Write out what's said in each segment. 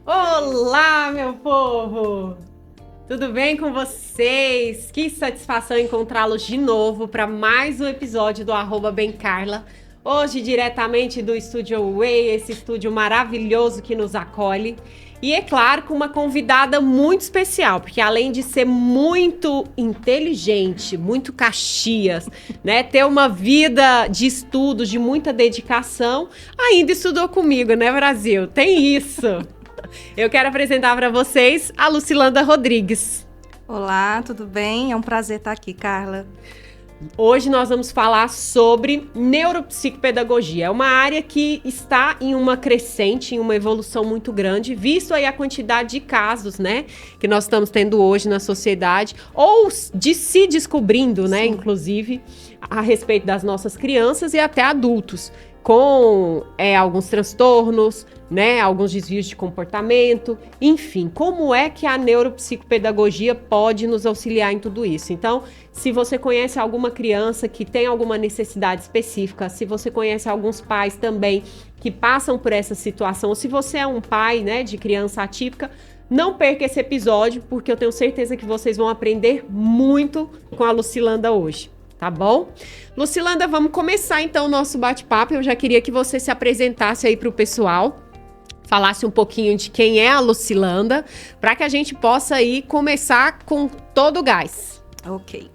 Olá, meu povo! Tudo bem com vocês? Que satisfação encontrá-los de novo para mais um episódio do @bemcarla. Hoje, diretamente do Estúdio Way, esse estúdio maravilhoso que nos acolhe. E é claro, com uma convidada muito especial, porque além de ser muito inteligente, muito Caxias, né, ter uma vida de estudos, de muita dedicação, ainda estudou comigo, né, Brasil? Tem isso! Eu quero apresentar para vocês a Lucilanda Rodrigues. Olá, tudo bem? É um prazer estar aqui, Carla. Hoje nós vamos falar sobre neuropsicopedagogia. É uma área que está em uma crescente, em uma evolução muito grande, visto aí a quantidade de casos, né, que nós estamos tendo hoje na sociedade, ou de se descobrindo, né, inclusive, a respeito das nossas crianças e até adultos, com alguns transtornos, né, alguns desvios de comportamento, enfim, como é que a neuropsicopedagogia pode nos auxiliar em tudo isso? Então, se você conhece alguma criança que tem alguma necessidade específica, se você conhece alguns pais também que passam por essa situação, ou se você é um pai, né, de criança atípica, não perca esse episódio, porque eu tenho certeza que vocês vão aprender muito com a Lucilanda hoje. Tá bom? Lucilanda, vamos começar então o nosso bate-papo. Eu já queria que você se apresentasse aí para o pessoal, falasse um pouquinho de quem é a Lucilanda, para que a gente possa aí começar com todo o gás. Ok.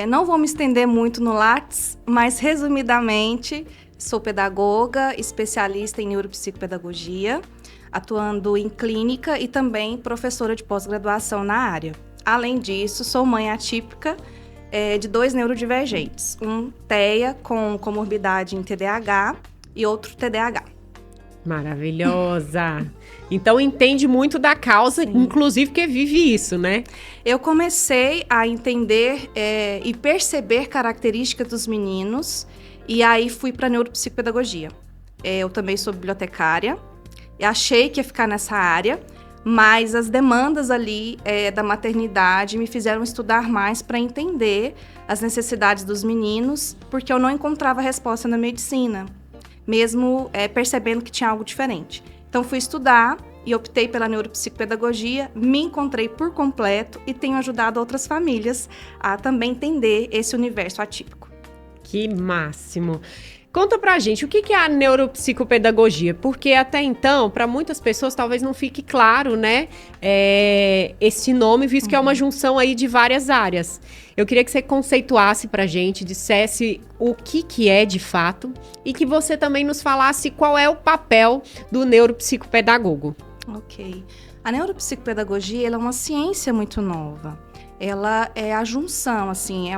Não vou me estender muito no Lattes, mas resumidamente, sou pedagoga, especialista em neuropsicopedagogia, atuando em clínica e também professora de pós-graduação na área. Além disso, sou mãe atípica, de 2 neurodivergentes, um TEA com comorbidade em TDAH e outro TDAH. Maravilhosa! Então entende muito da causa, sim, inclusive porque vive isso, né? Eu comecei a entender e perceber características dos meninos e aí fui para neuropsicopedagogia. Eu também sou bibliotecária e achei que ia ficar nessa área, mas as demandas ali da maternidade me fizeram estudar mais para entender as necessidades dos meninos, porque eu não encontrava resposta na medicina, mesmo percebendo que tinha algo diferente. Então fui estudar e optei pela neuropsicopedagogia, me encontrei por completo e tenho ajudado outras famílias a também entender esse universo atípico. Que máximo! Conta pra gente, o que é a neuropsicopedagogia? Porque até então, para muitas pessoas, talvez não fique claro, né, esse nome, visto que é uma junção aí de várias áreas. Eu queria que você conceituasse pra gente, dissesse o que é de fato e que você também nos falasse qual é o papel do neuropsicopedagogo. Ok. A neuropsicopedagogia ela é uma ciência muito nova. Ela é a junção, assim,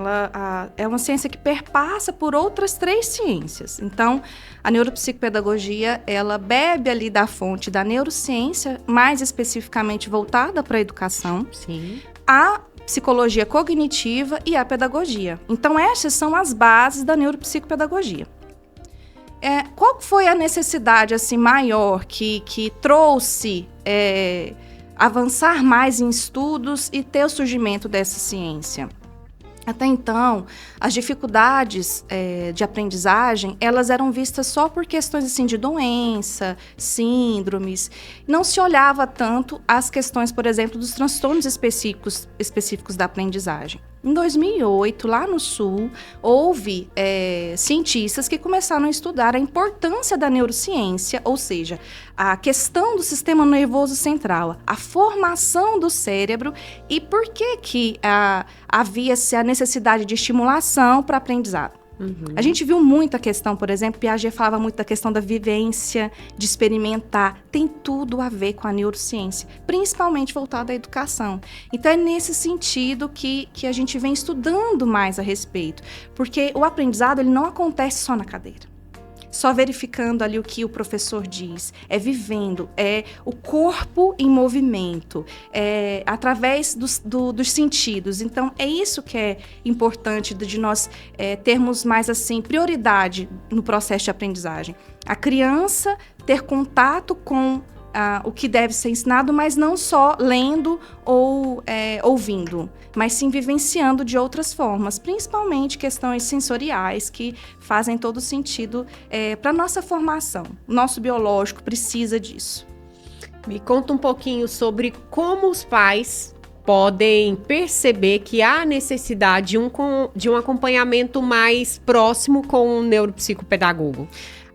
é uma ciência que perpassa por outras 3 ciências. Então, a neuropsicopedagogia, ela bebe ali da fonte da neurociência, mais especificamente voltada para a educação, sim, a psicologia cognitiva e a pedagogia. Então, essas são as bases da neuropsicopedagogia. Qual foi a necessidade, assim, maior que trouxe avançar mais em estudos e ter o surgimento dessa ciência? Até então, as dificuldades de aprendizagem, elas eram vistas só por questões assim, de doença, síndromes. Não se olhava tanto as questões, por exemplo, dos transtornos específicos da aprendizagem. Em 2008, lá no Sul, houve cientistas que começaram a estudar a importância da neurociência, ou seja, a questão do sistema nervoso central, a formação do cérebro e por que havia-se a necessidade de estimulação para aprendizado. A gente viu muita questão, por exemplo, Piaget falava muito da questão da vivência, de experimentar. Tem tudo a ver com a neurociência, principalmente voltada à educação. Então, é nesse sentido que a gente vem estudando mais a respeito. Porque o aprendizado ele não acontece só na cadeira. Só verificando ali o que o professor diz, vivendo, o corpo em movimento, através dos sentidos. Então, é isso que é importante de nós termos mais assim prioridade no processo de aprendizagem. A criança ter contato com o que deve ser ensinado, mas não só lendo ou ouvindo, mas sim vivenciando de outras formas, principalmente questões sensoriais que fazem todo sentido para a nossa formação. O nosso biológico precisa disso. Me conta um pouquinho sobre como os pais podem perceber que há necessidade de um acompanhamento mais próximo com o neuropsicopedagogo.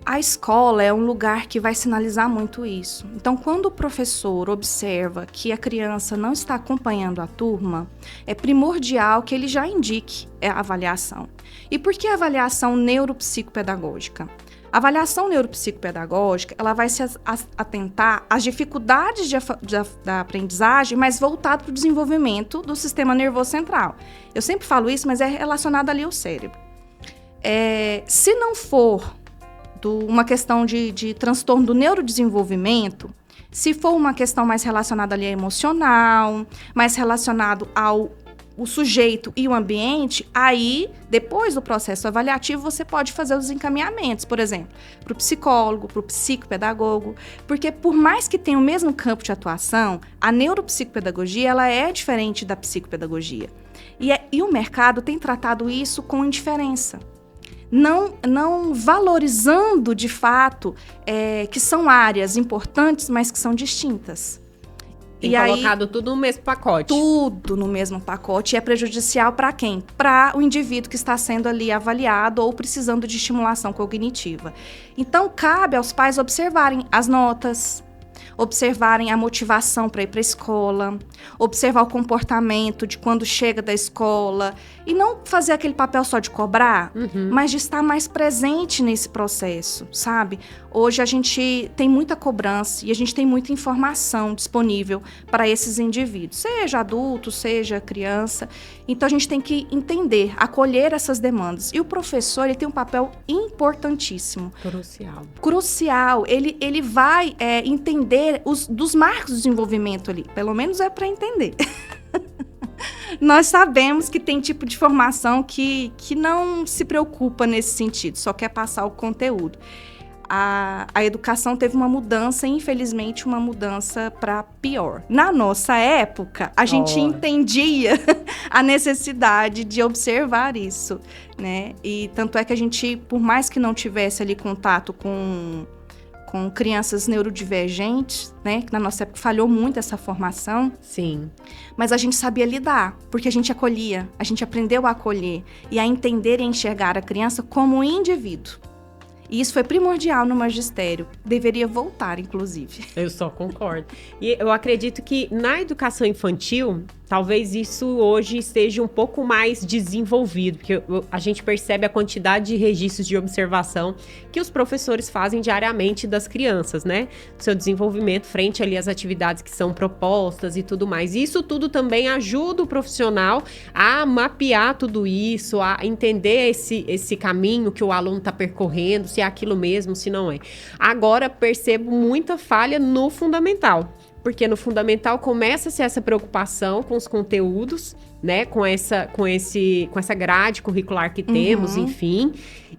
A escola é um lugar que vai sinalizar muito isso. Então, quando o professor observa que a criança não está acompanhando a turma, é primordial que ele já indique a avaliação. E por que a avaliação neuropsicopedagógica? A avaliação neuropsicopedagógica, ela vai se atentar às dificuldades da aprendizagem, mas voltado para o desenvolvimento do sistema nervoso central. Eu sempre falo isso, mas é relacionado ali ao cérebro. Se não for uma questão de transtorno do neurodesenvolvimento, se for uma questão mais relacionada ali ao emocional, mais relacionado ao sujeito e o ambiente, aí, depois do processo avaliativo, você pode fazer os encaminhamentos, por exemplo, para o psicólogo, para o psicopedagogo, porque por mais que tenha o mesmo campo de atuação, a neuropsicopedagogia, ela é diferente da psicopedagogia. E o mercado tem tratado isso com indiferença. Não valorizando, de fato, que são áreas importantes, mas que são distintas. Tem colocado tudo no mesmo pacote. Tudo no mesmo pacote. E é prejudicial para quem? Para o indivíduo que está sendo ali avaliado ou precisando de estimulação cognitiva. Então, cabe aos pais observarem as notas, observarem a motivação para ir para a escola, observar o comportamento de quando chega da escola e não fazer aquele papel só de cobrar, mas de estar mais presente nesse processo, sabe? Hoje a gente tem muita cobrança e a gente tem muita informação disponível para esses indivíduos, seja adulto, seja criança. Então a gente tem que entender, acolher essas demandas. E o professor, ele tem um papel importantíssimo. Crucial. Ele vai entender dos marcos do desenvolvimento ali. Pelo menos é para entender. Nós sabemos que tem tipo de formação que não se preocupa nesse sentido, só quer passar o conteúdo. A educação teve uma mudança, infelizmente, uma mudança para pior. Na nossa época, a gente entendia a necessidade de observar isso, né? E tanto é que a gente, por mais que não tivesse ali contato com crianças neurodivergentes, né? Que na nossa época falhou muito essa formação. Sim. Mas a gente sabia lidar, porque a gente acolhia, a gente aprendeu a acolher e a entender e enxergar a criança como um indivíduo. E isso foi primordial no magistério. Deveria voltar, inclusive. Eu só concordo. E eu acredito que na educação infantil, talvez isso hoje esteja um pouco mais desenvolvido, porque a gente percebe a quantidade de registros de observação que os professores fazem diariamente das crianças, né? Seu desenvolvimento frente ali às atividades que são propostas e tudo mais. Isso tudo também ajuda o profissional a mapear tudo isso, a entender esse caminho que o aluno está percorrendo, se é aquilo mesmo, se não é. Agora, percebo muita falha no fundamental. Porque no fundamental começa-se essa preocupação com os conteúdos, né? Com essa grade curricular que temos, enfim.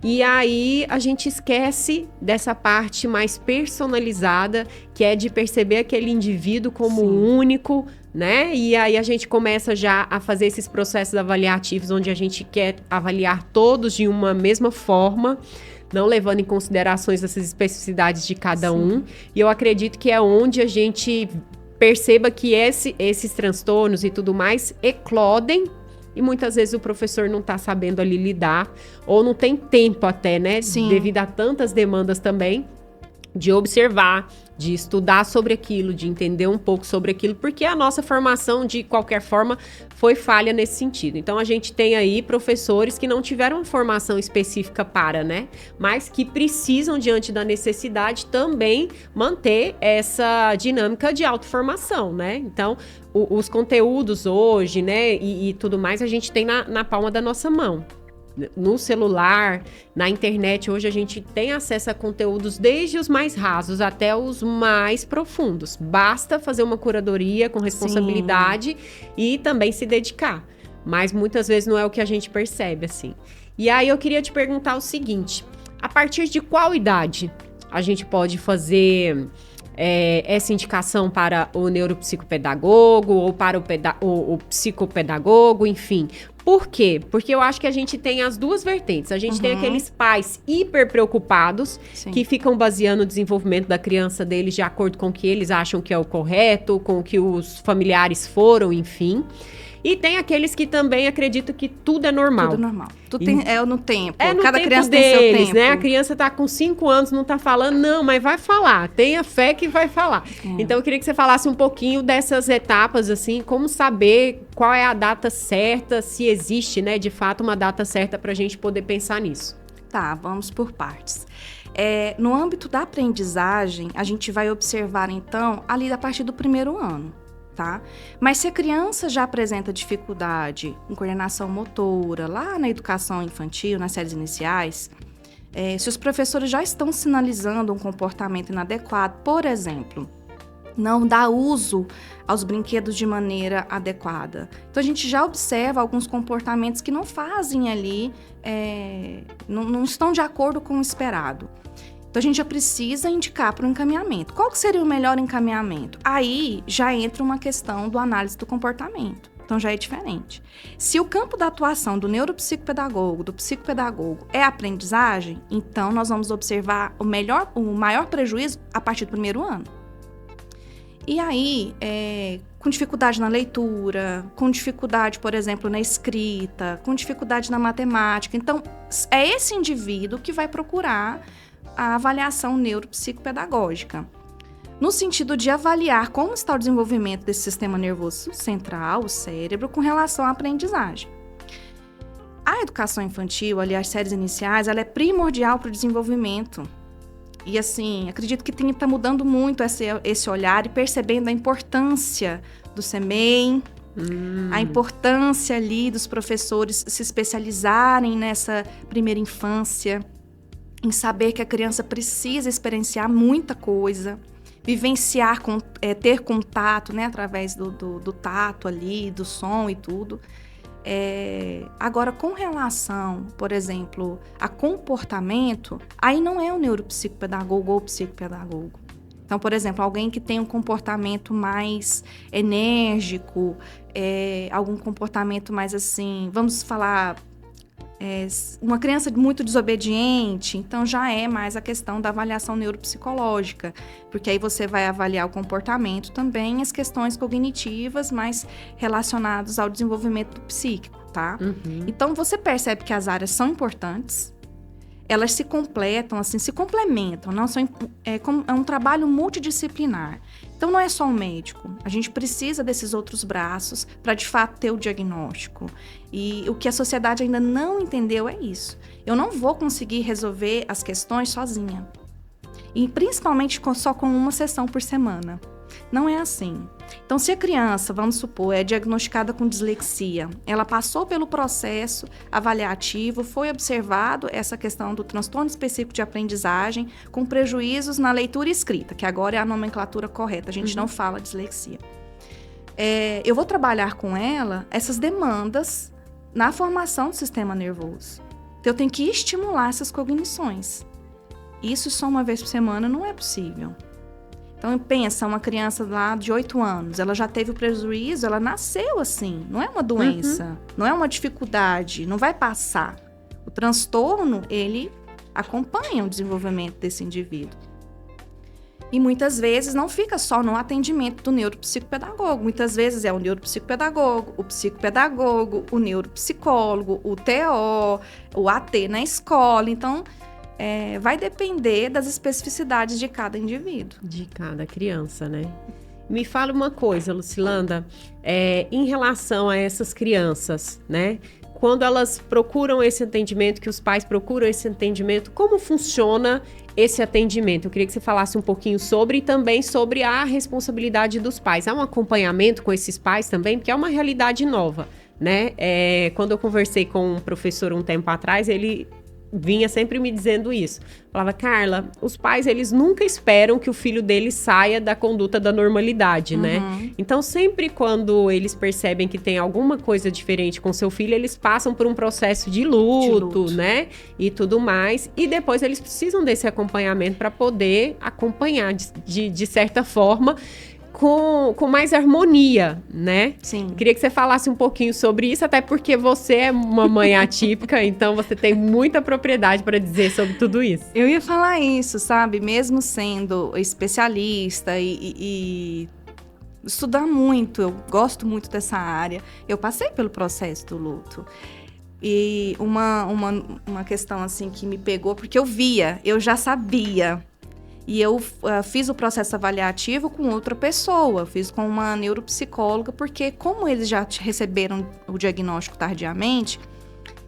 E aí a gente esquece dessa parte mais personalizada, que é de perceber aquele indivíduo como único, né? E aí a gente começa já a fazer esses processos avaliativos, onde a gente quer avaliar todos de uma mesma forma, não levando em considerações essas especificidades de cada um. E eu acredito que é onde a gente perceba que esses transtornos e tudo mais eclodem, e muitas vezes o professor não está sabendo ali lidar, ou não tem tempo até, né? Sim. Devido a tantas demandas também, de observar, de estudar sobre aquilo, de entender um pouco sobre aquilo, porque a nossa formação, de qualquer forma, foi falha nesse sentido. Então, a gente tem aí professores que não tiveram formação específica para, né? Mas que precisam, diante da necessidade, também manter essa dinâmica de autoformação, né? Então, os conteúdos hoje, né, e tudo mais, a gente tem na palma da nossa mão. No celular, na internet, hoje a gente tem acesso a conteúdos desde os mais rasos até os mais profundos. Basta fazer uma curadoria com responsabilidade e também se dedicar. Mas muitas vezes não é o que a gente percebe, assim. E aí eu queria te perguntar o seguinte: a partir de qual idade a gente pode fazer essa indicação para o neuropsicopedagogo ou para o psicopedagogo, enfim? Por quê? Porque eu acho que a gente tem as duas vertentes. A gente tem aqueles pais hiper preocupados, Sim. que ficam baseando o desenvolvimento da criança deles de acordo com o que eles acham que é o correto, com o que os familiares foram, enfim. E tem aqueles que também acreditam que tudo é normal. Tudo normal. Tudo é no tempo. É no Cada tempo criança deles, tem seu tempo. né? A criança tá com 5 anos, não tá falando, não, mas vai falar. Tenha fé que vai falar. Então, eu queria que você falasse um pouquinho dessas etapas, assim, como saber qual é a data certa, se existe, né, de fato, uma data certa pra gente poder pensar nisso. Tá, vamos por partes. No âmbito da aprendizagem, a gente vai observar, então, ali a partir do primeiro ano. Tá? Mas se a criança já apresenta dificuldade em coordenação motora, lá na educação infantil, nas séries iniciais, se os professores já estão sinalizando um comportamento inadequado, por exemplo, não dá uso aos brinquedos de maneira adequada. Então, a gente já observa alguns comportamentos que não fazem ali, não estão de acordo com o esperado. Então, a gente já precisa indicar para o encaminhamento. Qual que seria o melhor encaminhamento? Aí, já entra uma questão do análise do comportamento. Então, já é diferente. Se o campo da atuação do neuropsicopedagogo, do psicopedagogo, é a aprendizagem, então, nós vamos observar o maior prejuízo a partir do primeiro ano. E aí, com dificuldade na leitura, com dificuldade, por exemplo, na escrita, com dificuldade na matemática. Então, é esse indivíduo que vai procurar a avaliação neuropsicopedagógica, no sentido de avaliar como está o desenvolvimento desse sistema nervoso central, o cérebro, com relação à aprendizagem. A educação infantil, ali as séries iniciais, ela é primordial para o desenvolvimento. E assim, acredito que está mudando muito esse olhar e percebendo a importância do CEMEI, a importância ali dos professores se especializarem nessa primeira infância, em saber que a criança precisa experienciar muita coisa, vivenciar, ter contato, né, através do tato ali, do som e tudo. Agora, com relação, por exemplo, a comportamento, aí não é o neuropsicopedagogo ou o psicopedagogo. Então, por exemplo, alguém que tem um comportamento mais enérgico, algum comportamento mais assim, vamos falar, uma criança muito desobediente, então já é mais a questão da avaliação neuropsicológica, porque aí você vai avaliar o comportamento também, as questões cognitivas mais relacionadas ao desenvolvimento psíquico, tá? Então, você percebe que as áreas são importantes, elas se completam, assim, se complementam, não são, é um trabalho multidisciplinar. Então, não é só um médico. A gente precisa desses outros braços para, de fato, ter o diagnóstico. E o que a sociedade ainda não entendeu é isso. Eu não vou conseguir resolver as questões sozinha. E, principalmente, só com uma sessão por semana. Não é assim. Então, se a criança, vamos supor, é diagnosticada com dislexia, ela passou pelo processo avaliativo, foi observado essa questão do transtorno específico de aprendizagem, com prejuízos na leitura e escrita, que agora é a nomenclatura correta, a gente não fala dislexia. Eu vou trabalhar com ela essas demandas na formação do sistema nervoso. Então, eu tenho que estimular essas cognições. Isso só uma vez por semana não é possível. Então, pensa, uma criança lá de 8 anos, ela já teve o prejuízo, ela nasceu assim, não é uma doença, não é uma dificuldade, não vai passar. O transtorno, ele acompanha o desenvolvimento desse indivíduo. E muitas vezes não fica só no atendimento do neuropsicopedagogo, muitas vezes é o neuropsicopedagogo, o psicopedagogo, o neuropsicólogo, o TO, o AT na escola, então vai depender das especificidades de cada indivíduo. De cada criança, né? Me fala uma coisa, Lucilanda, em relação a essas crianças, né? Quando elas procuram esse atendimento, que os pais procuram esse atendimento, como funciona esse atendimento? Eu queria que você falasse um pouquinho sobre e também sobre a responsabilidade dos pais. Há um acompanhamento com esses pais também, porque é uma realidade nova, né? Quando eu conversei com um professor um tempo atrás, ele vinha sempre me dizendo isso. Falava, Carla, os pais, eles nunca esperam que o filho deles saia da conduta da normalidade, né? Então, sempre quando eles percebem que tem alguma coisa diferente com seu filho, eles passam por um processo de luto, né? E tudo mais. E depois eles precisam desse acompanhamento para poder acompanhar, de certa forma, com mais harmonia, né? Sim. Queria que você falasse um pouquinho sobre isso, até porque você é uma mãe atípica, então você tem muita propriedade para dizer sobre tudo isso. Eu ia falar isso, sabe? Mesmo sendo especialista e estudar muito, eu gosto muito dessa área. Eu passei pelo processo do luto. E uma questão assim que me pegou, porque eu já sabia. E eu fiz o processo avaliativo com outra pessoa, fiz com uma neuropsicóloga, porque como eles já receberam o diagnóstico tardiamente,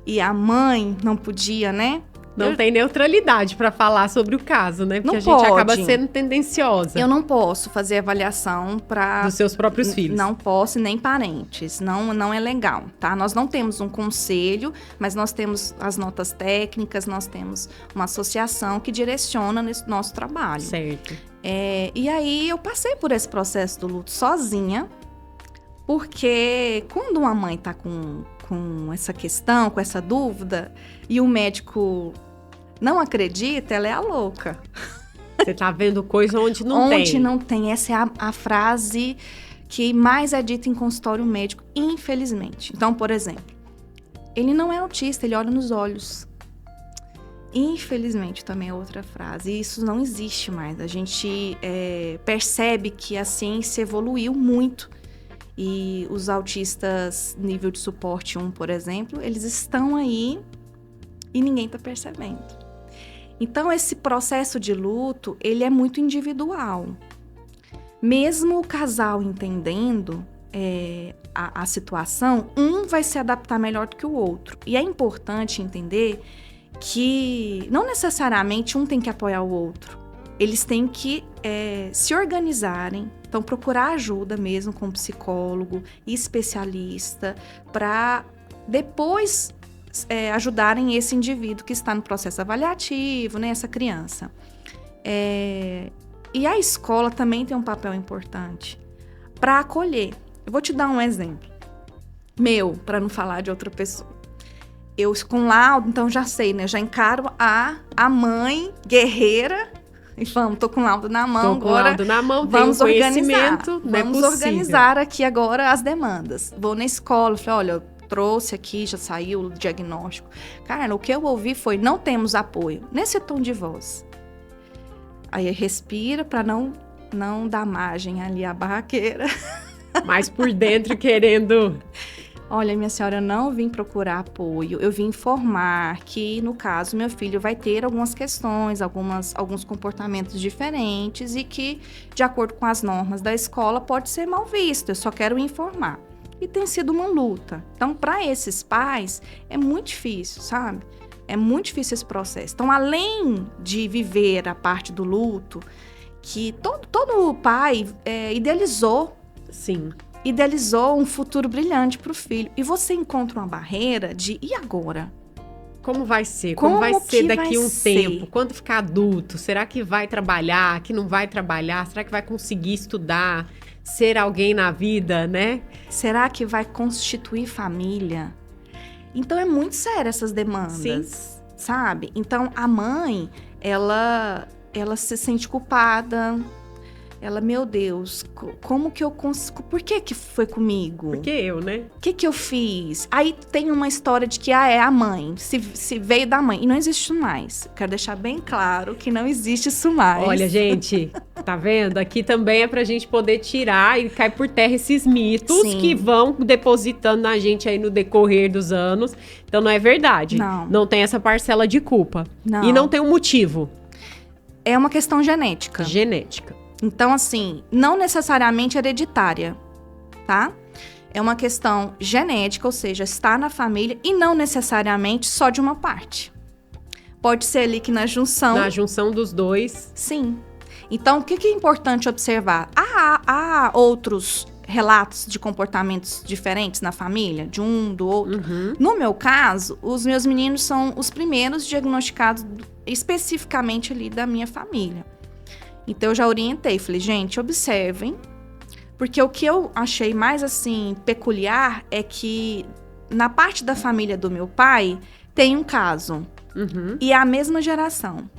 e a mãe não podia, né? Não tem neutralidade para falar sobre o caso, né? Porque Não a gente pode. acaba sendo tendenciosa. Eu não posso fazer avaliação para... Dos seus próprios filhos. Não posso, nem parentes. Não é legal, tá? Nós não temos um conselho, mas nós temos as notas técnicas, nós temos uma associação que direciona nesse nosso trabalho. Certo. E aí eu passei por esse processo do luto sozinha, porque quando uma mãe tá com essa questão, com essa dúvida, e o médico não acredita, ela é a louca. Você tá vendo coisa onde não tem. Onde não tem. Essa é a frase que mais é dita em consultório médico, infelizmente. Então, por exemplo, ele não é autista, ele olha nos olhos. Infelizmente, também é outra frase. E isso não existe mais. A gente percebe que a ciência evoluiu muito. E os autistas nível de suporte 1, por exemplo, eles estão aí e ninguém está percebendo. Então, esse processo de luto, ele é muito individual. Mesmo o casal entendendo a situação, um vai se adaptar melhor do que o outro. E é importante entender que não necessariamente um tem que apoiar o outro. Eles têm que se organizarem, então procurar ajuda mesmo com um psicólogo e especialista para depois ajudarem esse indivíduo que está no processo avaliativo, né, essa criança. E a escola também tem um papel importante para acolher. Eu vou te dar um exemplo meu, para não falar de outra pessoa. Eu com laudo, então já sei, né? Eu já encaro a mãe guerreira e vamos, tô com laudo na mão agora. Tô com laudo na mão, vamos tenho organizar. conhecimento, Vamos organizar aqui agora as demandas. Vou na escola, falei, olha, trouxe aqui, já saiu o diagnóstico. Cara, o que eu ouvi foi, não temos apoio, nesse tom de voz. Aí respira para não dar margem ali à barraqueira. Mas por dentro querendo... Olha, minha senhora, eu não vim procurar apoio, eu vim informar que, no caso, meu filho vai ter algumas questões, alguns comportamentos diferentes e que, de acordo com as normas da escola, pode ser mal visto, eu só quero informar. E tem sido uma luta. Então, para esses pais, é muito difícil, sabe? É muito difícil esse processo. Então, além de viver a parte do luto, que todo pai idealizou. Sim. Idealizou um futuro brilhante para o filho. E você encontra uma barreira de, e agora? Como vai ser? Como vai ser daqui a um tempo? Quando ficar adulto? Será que vai trabalhar? Que não vai trabalhar? Será que vai conseguir estudar? Ser alguém na vida, né? Será que vai constituir família? Então, é muito sério essas demandas, Sim. sabe? Então, a mãe, ela se sente culpada. Ela, meu Deus, como que eu consigo... Por que foi comigo? Porque eu, né? O que eu fiz? Aí tem uma história de que, é a mãe, se veio da mãe. E não existe isso mais. Quero deixar bem claro que não existe isso mais. Olha, gente, tá vendo? Aqui também é pra gente poder tirar e cair por terra esses mitos Sim. que vão depositando na gente aí no decorrer dos anos. Então, não é verdade. Não tem essa parcela de culpa. Não. E não tem um motivo. É uma questão genética. Genética. Então, assim, não necessariamente hereditária, tá? É uma questão genética, ou seja, está na família e não necessariamente só de uma parte. Pode ser ali que na junção... Na junção dos dois. Sim. Então, o que é importante observar? Há outros relatos de comportamentos diferentes na família, de um, do outro. Uhum. No meu caso, os meus meninos são os primeiros diagnosticados especificamente ali da minha família. Então, eu já orientei, falei, gente, observem, porque o que eu achei mais, assim, peculiar é que na parte da família do meu pai, tem um caso, Uhum. e é a mesma geração.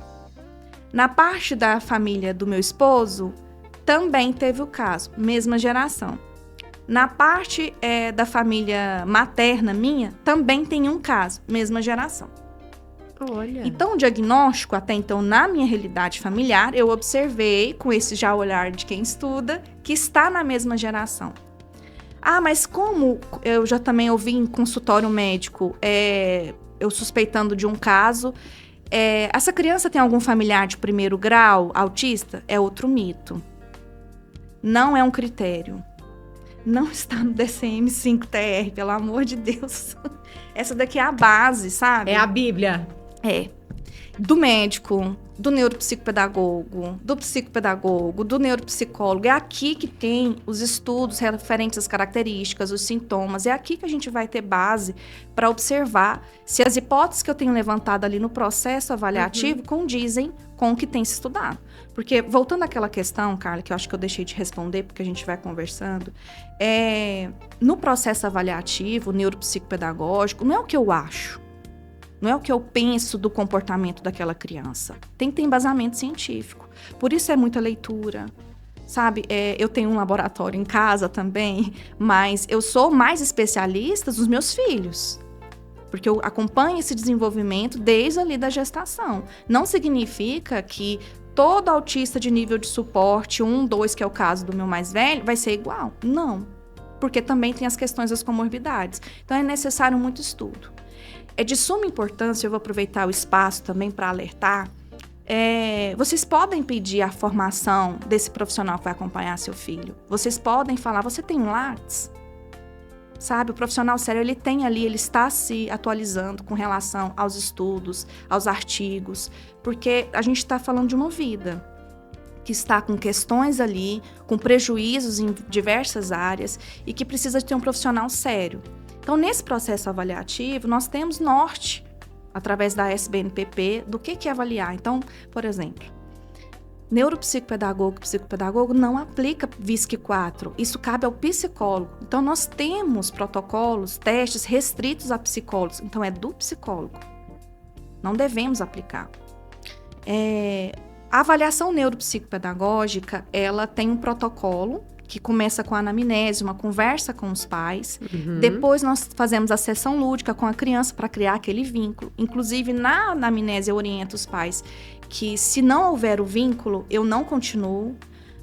Na parte da família do meu esposo, também teve o caso, mesma geração. Na parte da família materna minha, também tem um caso, mesma geração. Olha. Então, o diagnóstico, até então, na minha realidade familiar, eu observei, com esse já olhar de quem estuda, que está na mesma geração. Ah, mas como eu já também ouvi em consultório médico, eu suspeitando de um caso, essa criança tem algum familiar de primeiro grau autista? É outro mito. Não é um critério. Não está no DSM-5-TR, pelo amor de Deus. Essa daqui é a base, sabe? É a Bíblia. Do médico, do neuropsicopedagogo, do neuropsicólogo. É aqui que tem os estudos referentes às características, os sintomas. É aqui que a gente vai ter base para observar se as hipóteses que eu tenho levantado ali no processo avaliativo condizem com o que tem se estudado. Porque, voltando àquela questão, Carla, que eu acho que eu deixei de responder, porque a gente vai conversando, no processo avaliativo, neuropsicopedagógico, não é o que eu acho. Não é o que eu penso do comportamento daquela criança. Tem que ter embasamento científico. Por isso é muita leitura, sabe? Eu tenho um laboratório em casa também, mas eu sou mais especialista dos meus filhos. Porque eu acompanho esse desenvolvimento desde ali da gestação. Não significa que todo autista de nível de suporte, 1, 2, que é o caso do meu mais velho, vai ser igual. Não. Porque também tem as questões das comorbidades. Então é necessário muito estudo. É de suma importância, eu vou aproveitar o espaço também para alertar, vocês podem pedir a formação desse profissional que vai acompanhar seu filho. Vocês podem falar, você tem um Lattes? Sabe, o profissional sério, ele tem ali, ele está se atualizando com relação aos estudos, aos artigos, porque a gente está falando de uma vida que está com questões ali, com prejuízos em diversas áreas e que precisa de ter um profissional sério. Então, nesse processo avaliativo, nós temos norte, através da SBNPP, do que é avaliar. Então, por exemplo, neuropsicopedagogo e psicopedagogo não aplica VISC-4. Isso cabe ao psicólogo. Então, nós temos protocolos, testes restritos a psicólogos. Então, é do psicólogo. Não devemos aplicar. A avaliação neuropsicopedagógica, ela tem um protocolo que começa com a anamnese, uma conversa com os pais. Depois nós fazemos a sessão lúdica com a criança para criar aquele vínculo. Inclusive, na anamnese eu oriento os pais que se não houver o vínculo, eu não continuo,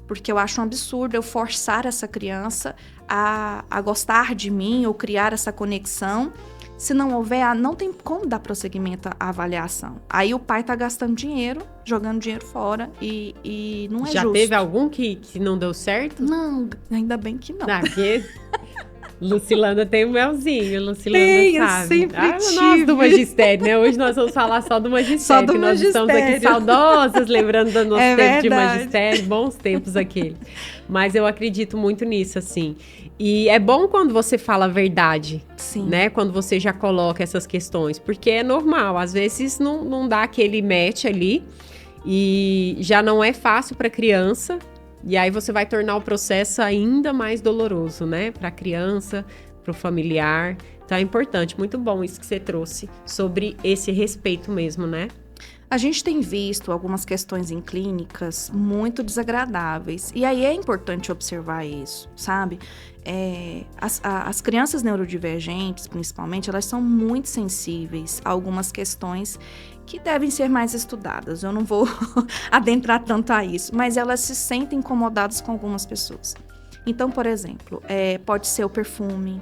porque eu acho um absurdo eu forçar essa criança a gostar de mim ou criar essa conexão. Se não houver, não tem como dar prosseguimento à avaliação. Aí o pai tá gastando dinheiro, jogando dinheiro fora e não é Já justo. teve algum que não deu certo? Não, ainda bem que não. Porque Lucilanda tem o melzinho, Lucilanda Tem, sabe. eu sempre tive. Nós do magistério, né? Hoje nós vamos falar só do magistério, Só do que nós estamos aqui magistério. saudosas, lembrando do nosso tempo de verdade. magistério, bons tempos aqueles. Mas eu acredito muito nisso, assim. E é bom quando você fala a verdade, Sim. né? Quando você já coloca essas questões, porque é normal, às vezes não dá aquele match ali e já não é fácil para a criança, e aí você vai tornar o processo ainda mais doloroso, né? Para a criança, para o familiar. Então é importante, muito bom isso que você trouxe sobre esse respeito mesmo, né? A gente tem visto algumas questões em clínicas muito desagradáveis. E aí é importante observar isso, sabe? As crianças neurodivergentes, principalmente, elas são muito sensíveis a algumas questões que devem ser mais estudadas. Eu não vou adentrar tanto a isso, mas elas se sentem incomodadas com algumas pessoas. Então, por exemplo, pode ser o perfume,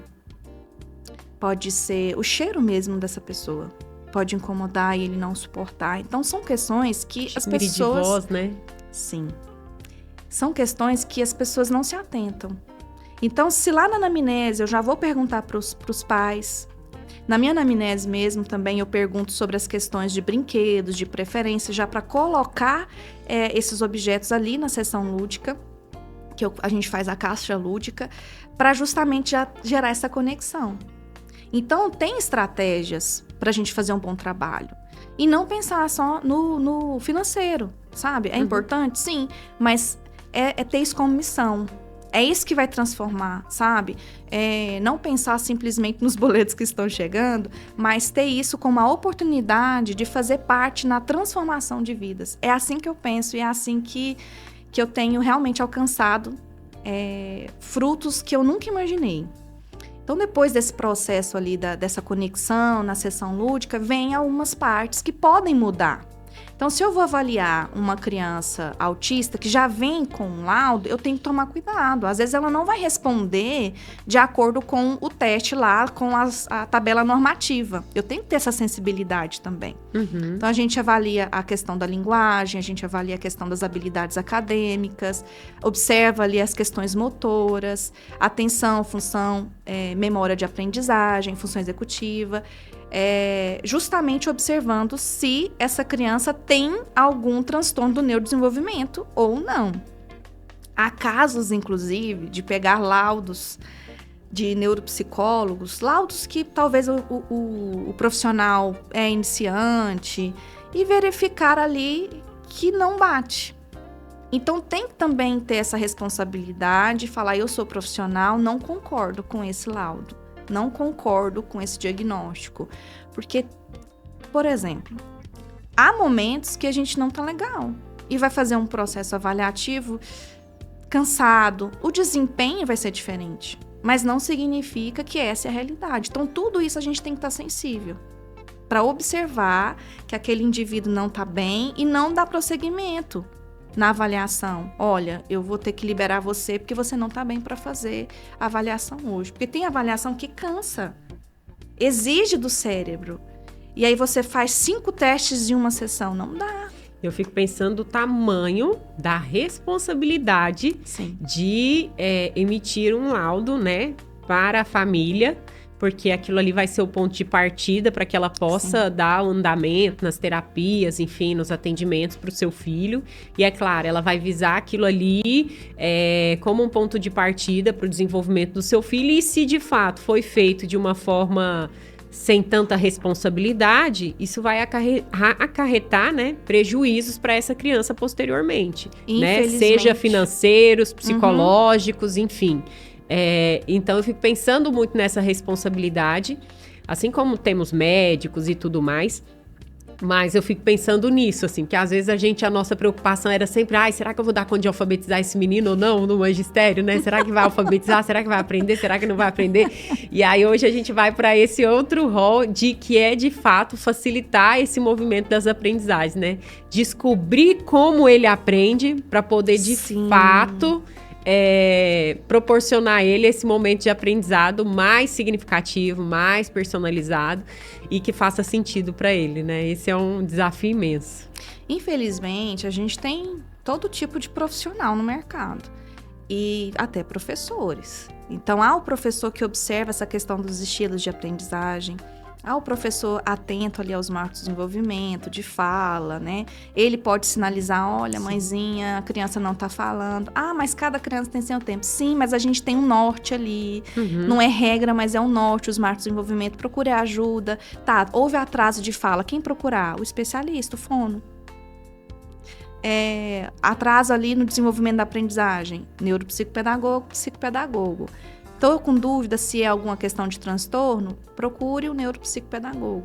pode ser o cheiro mesmo dessa pessoa. Pode incomodar e ele não suportar. Então, são questões que as pessoas... de voz, né? Sim. São questões que as pessoas não se atentam. Então, se lá na anamnese eu já vou perguntar para os pais... Na minha anamnese mesmo também eu pergunto sobre as questões de brinquedos, de preferência, já para colocar esses objetos ali na sessão lúdica, que a gente faz a caixa lúdica, para justamente já gerar essa conexão. Então, tem estratégias para a gente fazer um bom trabalho. E não pensar só no financeiro, sabe? É importante, sim, mas é ter isso como missão. É isso que vai transformar, sabe? Não pensar simplesmente nos boletos que estão chegando, mas ter isso como uma oportunidade de fazer parte na transformação de vidas. É assim que eu penso e é assim que que eu tenho realmente alcançado frutos que eu nunca imaginei. Então, depois desse processo ali, dessa conexão na sessão lúdica, vem algumas partes que podem mudar. Então, se eu vou avaliar uma criança autista que já vem com um laudo, eu tenho que tomar cuidado. Às vezes, ela não vai responder de acordo com o teste lá, com a tabela normativa. Eu tenho que ter essa sensibilidade também. Uhum. Então, a gente avalia a questão da linguagem, a gente avalia a questão das habilidades acadêmicas, observa ali as questões motoras, atenção, função, memória de aprendizagem, função executiva. Justamente observando se essa criança tem algum transtorno do neurodesenvolvimento ou não. Há casos, inclusive, de pegar laudos de neuropsicólogos, laudos que talvez o profissional é iniciante, e verificar ali que não bate. Então, tem que também ter essa responsabilidade, falar, eu sou profissional, não concordo com esse laudo. Não concordo com esse diagnóstico. Porque, por exemplo, há momentos que a gente não tá legal e vai fazer um processo avaliativo cansado. O desempenho vai ser diferente, mas não significa que essa é a realidade. Então, tudo isso a gente tem que estar sensível para observar que aquele indivíduo não tá bem e não dá prosseguimento na avaliação. Olha, eu vou ter que liberar você porque você não está bem para fazer a avaliação hoje. Porque tem avaliação que cansa, exige do cérebro. E aí você faz 5 testes em uma sessão, não dá. Eu fico pensando o tamanho da responsabilidade Sim. de emitir um laudo, né, para a família, porque aquilo ali vai ser o ponto de partida para que ela possa dar o andamento nas terapias, enfim, nos atendimentos para o seu filho. E é claro, ela vai visar aquilo ali como um ponto de partida para o desenvolvimento do seu filho. E se de fato foi feito de uma forma sem tanta responsabilidade, isso vai acarretar, né, prejuízos para essa criança posteriormente, né? Seja financeiros, psicológicos, enfim. Então eu fico pensando muito nessa responsabilidade, assim como temos médicos e tudo mais, mas eu fico pensando nisso, assim, que às vezes a nossa preocupação era sempre, será que eu vou dar conta de alfabetizar esse menino ou não no magistério, né? Será que vai alfabetizar? Será que vai aprender? Será que não vai aprender? E aí hoje a gente vai para esse outro rol que é de fato facilitar esse movimento das aprendizagens, né? Descobrir como ele aprende para poder de fato proporcionar a ele esse momento de aprendizado mais significativo, mais personalizado e que faça sentido para ele, né? Esse é um desafio imenso. Infelizmente, a gente tem todo tipo de profissional no mercado e até professores. Então, há o professor que observa essa questão dos estilos de aprendizagem, há o professor atento ali aos marcos de desenvolvimento, de fala, né? Ele pode sinalizar, olha, mãezinha, a criança não tá falando. Mas cada criança tem seu tempo. Sim, mas a gente tem um norte ali. Não é regra, mas é um norte, os marcos de desenvolvimento. Procure ajuda. Tá, houve atraso de fala. Quem procurar? O especialista, o fono. Atraso ali no desenvolvimento da aprendizagem. Neuropsicopedagogo, psicopedagogo. Estou com dúvida se é alguma questão de transtorno, procure o neuropsicopedagogo.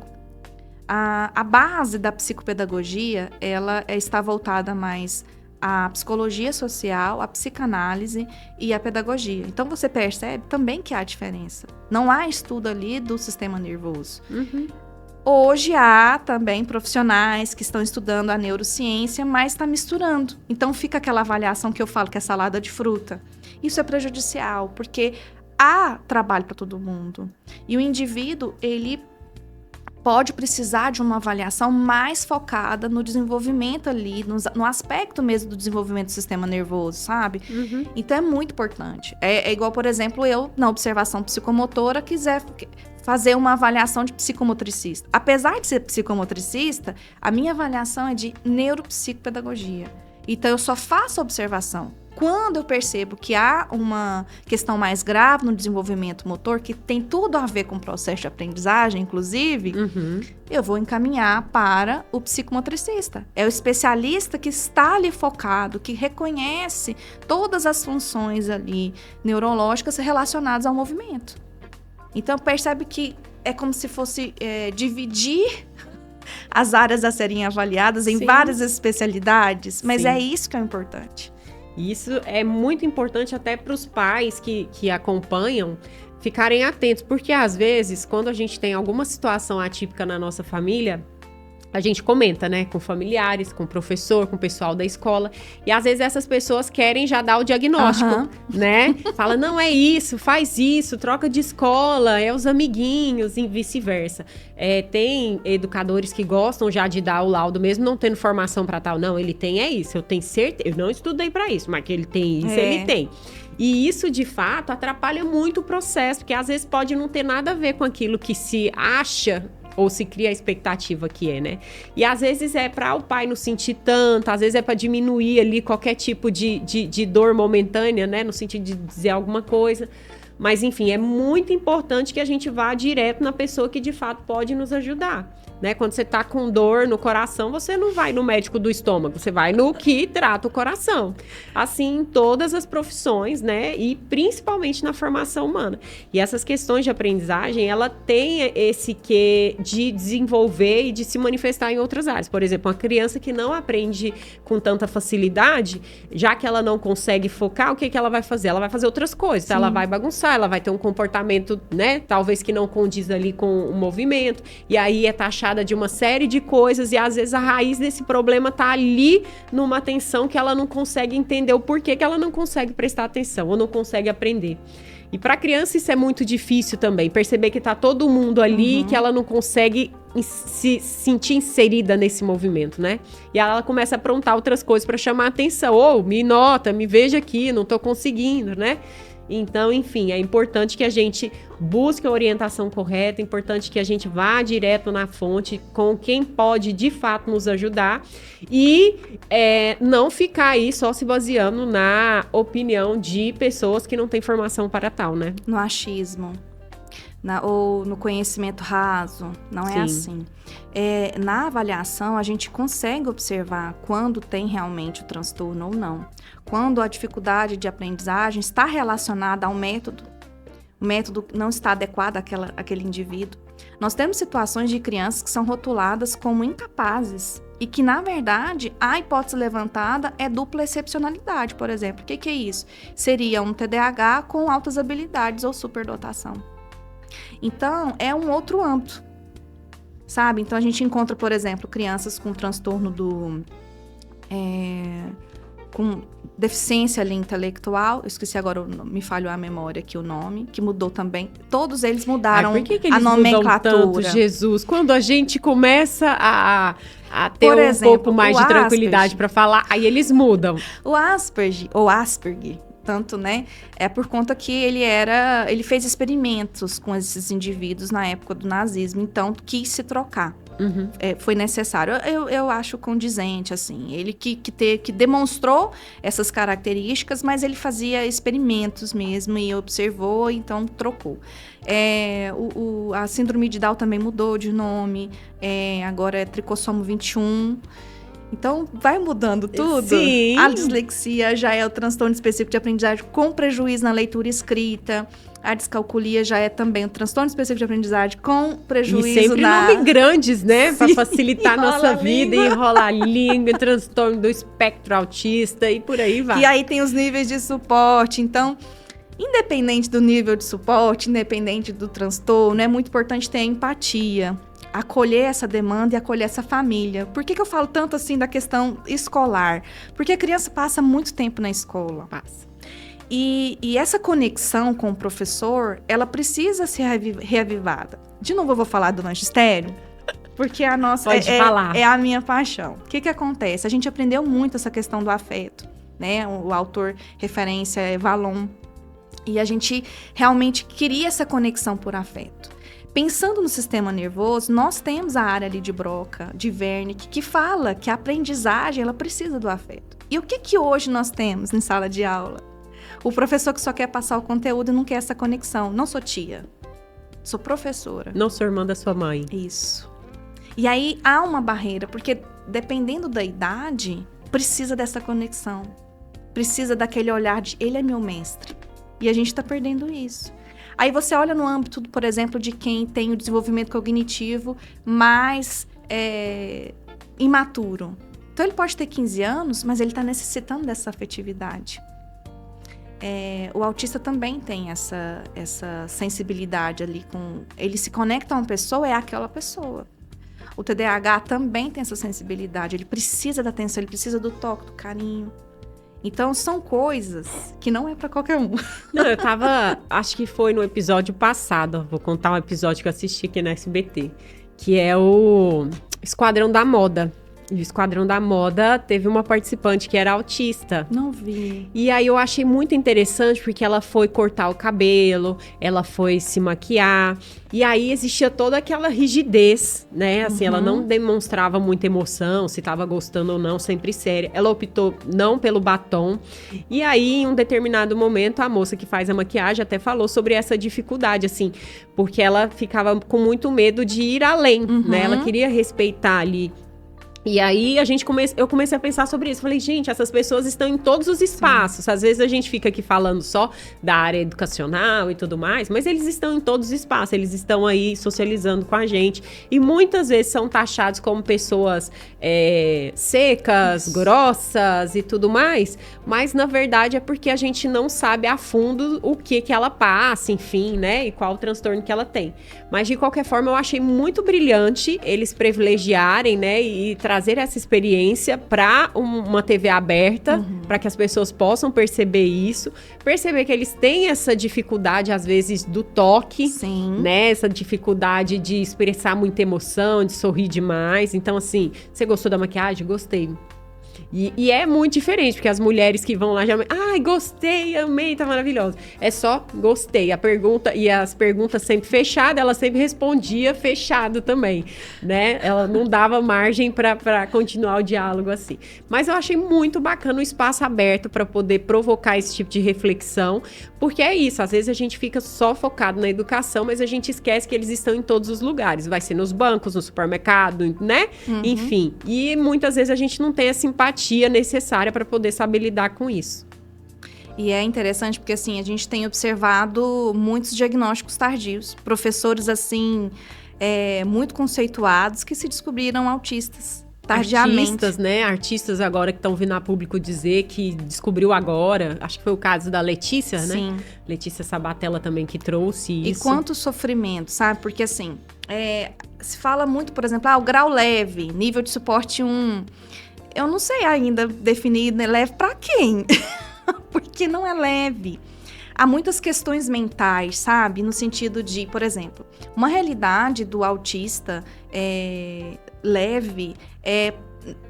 A base da psicopedagogia, ela está voltada mais à psicologia social, à psicanálise e à pedagogia. Então, você percebe também que há diferença. Não há estudo ali do sistema nervoso. Hoje há também profissionais que estão estudando a neurociência, mas está misturando. Então, fica aquela avaliação que eu falo que é salada de fruta. Isso é prejudicial, porque há trabalho para todo mundo. E o indivíduo, ele pode precisar de uma avaliação mais focada no desenvolvimento ali, no aspecto mesmo do desenvolvimento do sistema nervoso, sabe? Então, é muito importante. É igual, por exemplo, eu, na observação psicomotora, quiser fazer uma avaliação de psicomotricista. Apesar de ser psicomotricista, a minha avaliação é de neuropsicopedagogia. Então, eu só faço observação. Quando eu percebo que há uma questão mais grave no desenvolvimento motor, que tem tudo a ver com o processo de aprendizagem, inclusive, eu vou encaminhar para o psicomotricista. É o especialista que está ali focado, que reconhece todas as funções ali neurológicas relacionadas ao movimento. Então, percebe que é como se fosse dividir as áreas a serem avaliadas em várias especialidades, mas é isso que é importante. E isso é muito importante até para os pais que acompanham ficarem atentos, porque às vezes, quando a gente tem alguma situação atípica na nossa família, a gente comenta, né, com familiares, com o professor, com o pessoal da escola, e às vezes essas pessoas querem já dar o diagnóstico, né? Fala, não é isso, faz isso, troca de escola, é os amiguinhos e vice-versa. Tem educadores que gostam já de dar o laudo, mesmo não tendo formação para tal. Não, ele tem isso, eu tenho certeza, eu não estudei para isso, mas que ele tem isso, ele tem. E isso, de fato, atrapalha muito o processo, porque às vezes pode não ter nada a ver com aquilo que se acha ou se cria a expectativa que é, né? E às vezes é para o pai não sentir tanto, às vezes é para diminuir ali qualquer tipo de dor momentânea, né? No sentido de dizer alguma coisa. Mas, enfim, é muito importante que a gente vá direto na pessoa que, de fato, pode nos ajudar, né? Quando você tá com dor no coração, você não vai no médico do estômago, você vai no que trata o coração. Assim, em todas as profissões, né? E principalmente na formação humana. E essas questões de aprendizagem, ela tem esse quê de desenvolver e de se manifestar em outras áreas. Por exemplo, uma criança que não aprende com tanta facilidade, já que ela não consegue focar, o que ela vai fazer? Ela vai fazer outras coisas. Ela vai bagunçar, ela vai ter um comportamento, né? Talvez que não condiz ali com o movimento. E aí é taxada de uma série de coisas, e às vezes a raiz desse problema tá ali numa atenção que ela não consegue entender o porquê que ela não consegue prestar atenção ou não consegue aprender. E para a criança isso é muito difícil também, perceber que tá todo mundo ali, que ela não consegue se sentir inserida nesse movimento, né? E ela começa a aprontar outras coisas para chamar a atenção. Me nota, me veja aqui, não tô conseguindo, né? Então, enfim, é importante que a gente busque a orientação correta, é importante que a gente vá direto na fonte com quem pode, de fato, nos ajudar e não ficar aí só se baseando na opinião de pessoas que não têm formação para tal, né? No achismo. Ou no conhecimento raso, não é assim. Na avaliação, a gente consegue observar quando tem realmente o transtorno ou não. Quando a dificuldade de aprendizagem está relacionada ao método, o método não está adequado àquele indivíduo. Nós temos situações de crianças que são rotuladas como incapazes e que, na verdade, a hipótese levantada é dupla excepcionalidade, por exemplo. O que é isso? Seria um TDAH com altas habilidades ou superdotação. Então, é um outro âmbito, sabe? Então, a gente encontra, por exemplo, crianças com transtorno com deficiência ali intelectual, eu esqueci agora, me falhou a memória aqui o nome, que mudou também. Todos eles mudaram por que eles a nomenclatura. Mudam tanto, Jesus? Quando a gente começa a ter pouco mais de tranquilidade para falar, aí eles mudam. O Asperger, ou Asperger, tanto, né, é por conta que ele fez experimentos com esses indivíduos na época do nazismo, então quis se trocar. Foi necessário. Eu acho condizente, assim. Ele que demonstrou essas características, mas ele fazia experimentos mesmo e observou, então trocou. A síndrome de Down também mudou de nome, agora é tricossomo 21. Então, vai mudando tudo. Sim. A dislexia já é o transtorno específico de aprendizagem com prejuízo na leitura escrita. A descalculia já é também o transtorno específico de aprendizagem com prejuízo e sempre nomes grandes, né? Para facilitar a nossa vida, enrolar a língua, transtorno do espectro autista e por aí vai. E aí tem os níveis de suporte. Então, independente do nível de suporte, independente do transtorno, é muito importante ter empatia. Acolher essa demanda e acolher essa família. Por que eu falo tanto assim da questão escolar? Porque a criança passa muito tempo na escola. Passa. E essa conexão com o professor, ela precisa ser reavivada. De novo eu vou falar do magistério, porque a nossa é a minha paixão. O que acontece? A gente aprendeu muito essa questão do afeto, né? O autor referência é Vallon. E a gente realmente queria essa conexão por afeto. Pensando no sistema nervoso, nós temos a área ali de Broca, de Wernicke, que fala que a aprendizagem ela precisa do afeto. E o que hoje nós temos em sala de aula? O professor que só quer passar o conteúdo e não quer essa conexão. Não sou tia, sou professora. Não sou irmã da sua mãe. Isso. E aí há uma barreira, porque dependendo da idade, precisa dessa conexão. Precisa daquele olhar de ele é meu mestre. E a gente está perdendo isso. Aí você olha no âmbito, por exemplo, de quem tem o desenvolvimento cognitivo mais imaturo. Então, ele pode ter 15 anos, mas ele está necessitando dessa afetividade. O autista também tem essa sensibilidade ali. Ele se conecta a uma pessoa, é aquela pessoa. O TDAH também tem essa sensibilidade. Ele precisa da atenção, ele precisa do toque, do carinho. Então, são coisas que não é para qualquer um. Não, acho que foi no episódio passado, vou contar um episódio que eu assisti aqui na SBT, que é o Esquadrão da Moda. E o Esquadrão da Moda teve uma participante que era autista. Não vi. E aí eu achei muito interessante porque ela foi cortar o cabelo, ela foi se maquiar. E aí existia toda aquela rigidez, né? Assim, ela não demonstrava muita emoção, se estava gostando ou não, sempre séria. Ela optou não pelo batom. E aí, em um determinado momento, a moça que faz a maquiagem até falou sobre essa dificuldade, assim. Porque ela ficava com muito medo de ir além, né? Ela queria respeitar ali. E aí, eu comecei a pensar sobre isso. Falei, gente, essas pessoas estão em todos os espaços. Sim. Às vezes a gente fica aqui falando só da área educacional e tudo mais, mas eles estão em todos os espaços. Eles estão aí socializando com a gente. E muitas vezes são taxados como pessoas secas, grossas e tudo mais. Mas, na verdade, é porque a gente não sabe a fundo o que ela passa, enfim, né? E qual o transtorno que ela tem. Mas, de qualquer forma, eu achei muito brilhante eles privilegiarem, né? E trazer essa experiência para uma TV aberta, para que as pessoas possam perceber isso, perceber que eles têm essa dificuldade, às vezes, do toque, Sim. né? Essa dificuldade de expressar muita emoção, de sorrir demais. Então, assim, você gostou da maquiagem? Gostei. E é muito diferente, porque as mulheres que vão lá já... Ai, gostei, amei, tá maravilhosa. É só gostei. As perguntas sempre fechadas, ela sempre respondia fechado também, né? Ela não dava margem pra continuar o diálogo assim. Mas eu achei muito bacana o espaço aberto para poder provocar esse tipo de reflexão, porque é isso, às vezes a gente fica só focado na educação, mas a gente esquece que eles estão em todos os lugares. Vai ser nos bancos, no supermercado, né? Enfim. E muitas vezes a gente não tem essa empatia necessária para poder saber lidar com isso. E é interessante porque, assim, a gente tem observado muitos diagnósticos tardios. Professores, assim, muito conceituados que se descobriram autistas tardiamente. Artistas, né? Artistas agora que estão vindo a público dizer que descobriu agora. Acho que foi o caso da Letícia, Sim. né? Letícia Sabatella também que trouxe isso. E quanto sofrimento, sabe? Porque, assim, se fala muito, por exemplo, o grau leve, nível de suporte 1... Eu não sei ainda definir leve para quem, porque não é leve. Há muitas questões mentais, sabe? No sentido de, por exemplo, uma realidade do autista leve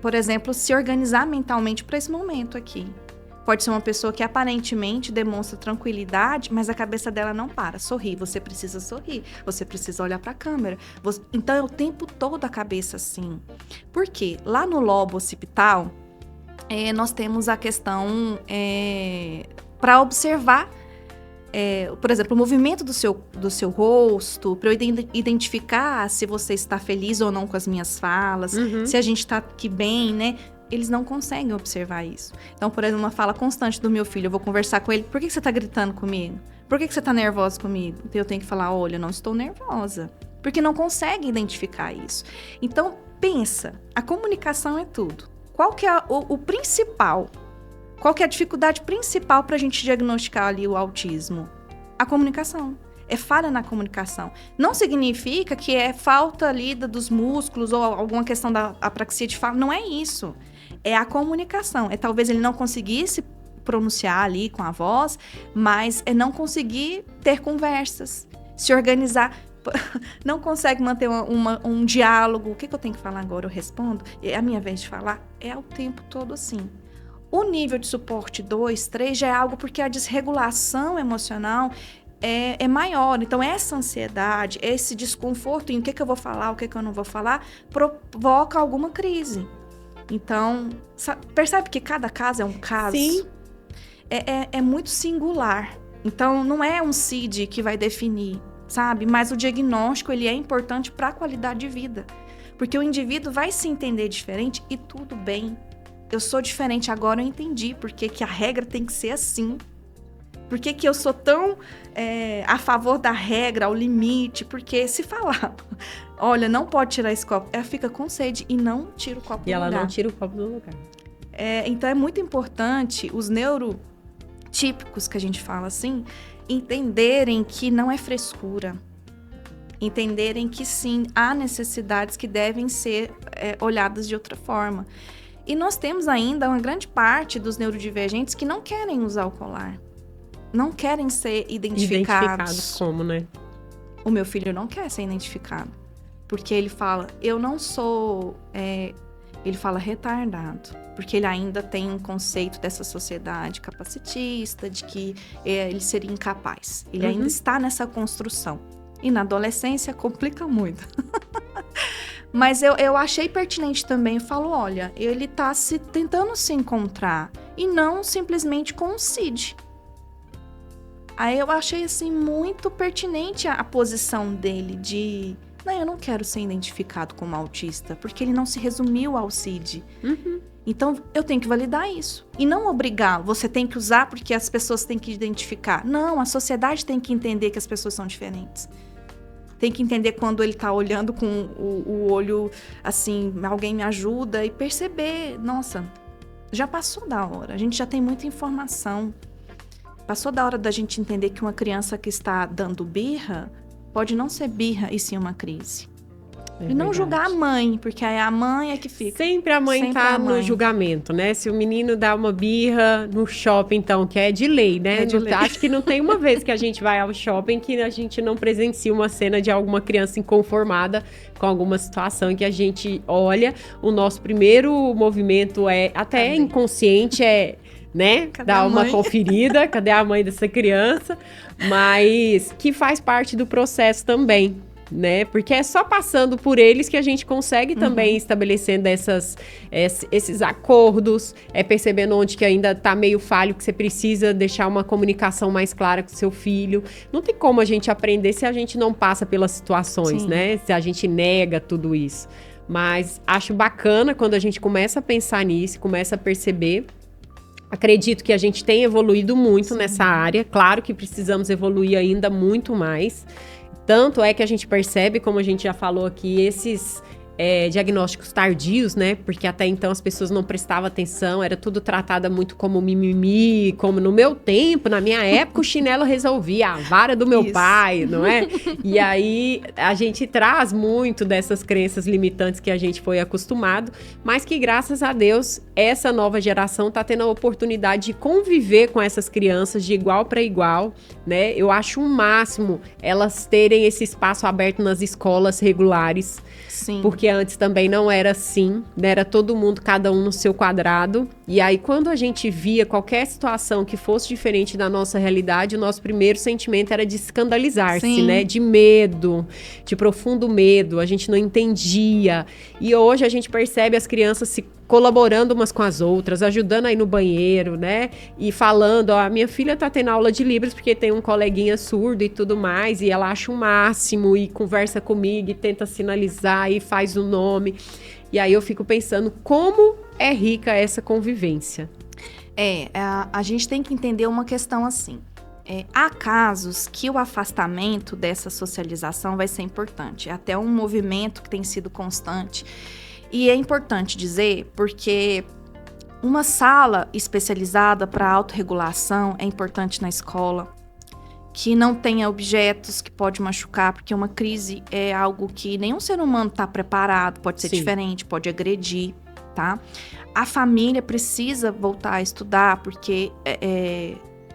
por exemplo, se organizar mentalmente para esse momento aqui. Pode ser uma pessoa que aparentemente demonstra tranquilidade, mas a cabeça dela não para. Sorrir, você precisa sorrir, você precisa olhar para a câmera. Então, é o tempo todo a cabeça assim. Por quê? Lá no lobo occipital, nós temos a questão para observar, por exemplo, o movimento do seu rosto, para eu identificar se você está feliz ou não com as minhas falas, se a gente está aqui bem, né? Eles não conseguem observar isso. Então, por exemplo, uma fala constante do meu filho, eu vou conversar com ele, por que você está gritando comigo? Por que você está nervosa comigo? Então, eu tenho que falar, olha, eu não estou nervosa. Porque não consegue identificar isso. Então, pensa, a comunicação é tudo. Qual que é o principal? Qual que é a dificuldade principal para a gente diagnosticar ali o autismo? A comunicação. É falha na comunicação. Não significa que é falta ali dos músculos ou alguma questão da apraxia de fala. Não é isso. É a comunicação. Talvez ele não conseguisse pronunciar ali com a voz, mas é não conseguir ter conversas, se organizar. Não consegue manter um diálogo. O que eu tenho que falar agora? Eu respondo. É a minha vez de falar. É o tempo todo assim. O nível de suporte 2, 3 já é algo porque a desregulação emocional é maior. Então, essa ansiedade, esse desconforto em o que eu vou falar, o que eu não vou falar, provoca alguma crise. Então, percebe que cada caso é um caso? Sim. É muito singular. Então, não é um CID que vai definir, sabe? Mas o diagnóstico, ele é importante para a qualidade de vida. Porque o indivíduo vai se entender diferente e tudo bem. Eu sou diferente agora, eu entendi porque que a regra tem que ser assim. Por que que eu sou tão a favor da regra, ao limite? Porque se falar, olha, não pode tirar esse copo, ela fica com sede e não tira o copo do lugar. E ela não tira o copo do lugar. Então é muito importante os neurotípicos, que a gente fala assim, entenderem que não é frescura. Entenderem que sim, há necessidades que devem ser olhadas de outra forma. E nós temos ainda uma grande parte dos neurodivergentes que não querem usar o colar. Não querem ser identificados como, né? O meu filho não quer ser identificado. Porque ele fala, eu não sou... ele fala retardado. Porque ele ainda tem um conceito dessa sociedade capacitista, de que ele seria incapaz. Ele ainda está nessa construção. E na adolescência complica muito. Mas eu achei pertinente também, eu falo, olha, ele está tentando se encontrar e não simplesmente com o CID. Aí eu achei, assim, muito pertinente a posição dele de... Não, eu não quero ser identificado como autista, porque ele não se resumiu ao CID. Então, eu tenho que validar isso. E não obrigar, você tem que usar porque as pessoas têm que identificar. Não, a sociedade tem que entender que as pessoas são diferentes. Tem que entender quando ele tá olhando com o olho, assim, alguém me ajuda, e perceber, nossa, já passou da hora, a gente já tem muita informação. Passou da hora da gente entender que uma criança que está dando birra, pode não ser birra e sim uma crise. E não julgar a mãe, porque aí a mãe é que fica. Sempre a mãe tá no julgamento, né? Se o menino dá uma birra no shopping, então, que é de lei, né? Acho que não tem uma vez que a gente vai ao shopping que a gente não presencia uma cena de alguma criança inconformada com alguma situação em que a gente olha. O nosso primeiro movimento até inconsciente, né? Dar uma conferida, cadê a mãe dessa criança? Mas que faz parte do processo também. Né? Porque é só passando por eles que a gente consegue também estabelecendo esses acordos, percebendo onde que ainda tá meio falho, que você precisa deixar uma comunicação mais clara com o seu filho. Não tem como a gente aprender se a gente não passa pelas situações, né? Se a gente nega tudo isso. Mas acho bacana quando a gente começa a pensar nisso, começa a perceber. Acredito que a gente tem evoluído muito nessa área. Claro que precisamos evoluir ainda muito mais. Tanto é que a gente percebe, como a gente já falou aqui, esses diagnósticos tardios, né? Porque até então as pessoas não prestavam atenção, era tudo tratada muito como mimimi, como no meu tempo, na minha época, o chinelo resolvia, a vara do meu pai, não é? E aí a gente traz muito dessas crenças limitantes que a gente foi acostumado, mas que graças a Deus essa nova geração está tendo a oportunidade de conviver com essas crianças de igual para igual, né? Eu acho o máximo elas terem esse espaço aberto nas escolas regulares. Sim. Porque antes também não era assim, né? Era todo mundo, cada um no seu quadrado. E aí, quando a gente via qualquer situação que fosse diferente da nossa realidade, o nosso primeiro sentimento era de escandalizar-se, né? De medo, de profundo medo. A gente não entendia. E hoje a gente percebe as crianças se colaborando umas com as outras, ajudando aí no banheiro, né? E falando, a minha filha tá tendo aula de Libras porque tem um coleguinha surdo e tudo mais, e ela acha o máximo e conversa comigo e tenta sinalizar e faz o nome. E aí eu fico pensando como é rica essa convivência. A gente tem que entender uma questão assim. Há casos que o afastamento dessa socialização vai ser importante. É até um movimento que tem sido constante. E é importante dizer, porque uma sala especializada para autorregulação é importante na escola, que não tenha objetos que pode machucar, porque uma crise é algo que nenhum ser humano está preparado, pode ser diferente, pode agredir, tá? A família precisa voltar a estudar, porque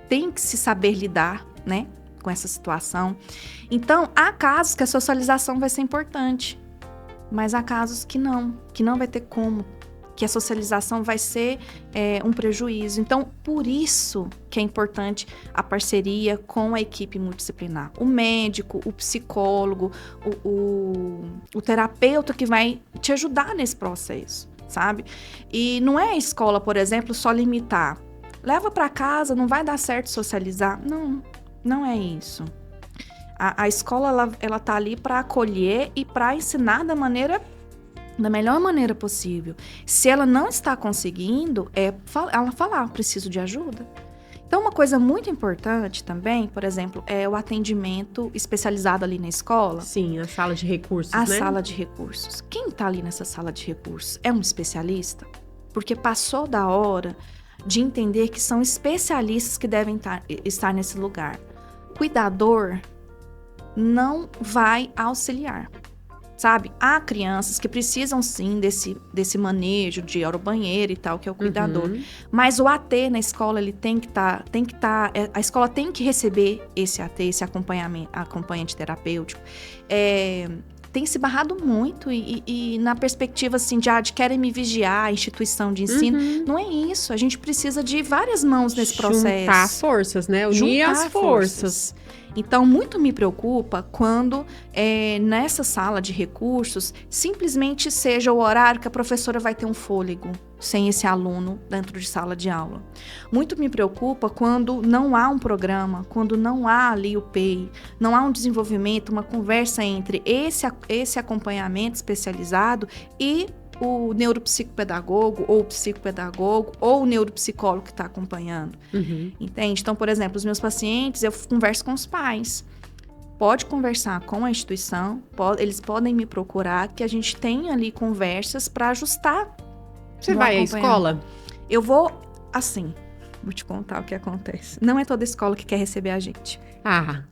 tem que se saber lidar, né, com essa situação. Então, há casos que a socialização vai ser importante. Mas há casos que não vai ter como, que a socialização vai ser um prejuízo. Então, por isso que é importante a parceria com a equipe multidisciplinar. O médico, o psicólogo, o terapeuta que vai te ajudar nesse processo, sabe? E não é a escola, por exemplo, só limitar. Leva para casa, não vai dar certo socializar. Não é isso. A escola, ela tá ali para acolher e para ensinar da melhor maneira possível. Se ela não está conseguindo, ela falar, preciso de ajuda. Então, uma coisa muito importante também, por exemplo, é o atendimento especializado ali na escola. Sim, a sala de recursos, A né? sala de recursos. Quem está ali nessa sala de recursos é um especialista? Porque passou da hora de entender que são especialistas que devem estar nesse lugar. Cuidador não vai auxiliar. Sabe? Há crianças que precisam, sim, desse manejo de ir ao banheiro e tal, que é o cuidador. Mas o AT na escola, ele tem que estar... a escola tem que receber esse AT, esse acompanhante terapêutico. Tem se barrado muito e na perspectiva, assim, de querem me vigiar, a instituição de ensino. Não é isso. A gente precisa de várias mãos nesse processo. Juntar forças, né? Unir as forças. Então, muito me preocupa quando nessa sala de recursos simplesmente seja o horário que a professora vai ter um fôlego sem esse aluno dentro de sala de aula. Muito me preocupa quando não há um programa, quando não há ali o PEI, não há um desenvolvimento, uma conversa entre esse acompanhamento especializado e o neuropsicopedagogo, ou o psicopedagogo, ou o neuropsicólogo que está acompanhando. Entende? Então, por exemplo, os meus pacientes, eu converso com os pais. Pode conversar com a instituição, eles podem me procurar, que a gente tem ali conversas para ajustar. Você vai à escola? Eu vou, assim, vou te contar o que acontece. Não é toda escola que quer receber a gente. Ah.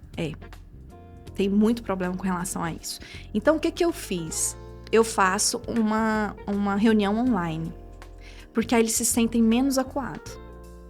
Tem muito problema com relação a isso. Então, o que eu fiz? Eu faço uma reunião online. Porque aí eles se sentem menos acuados.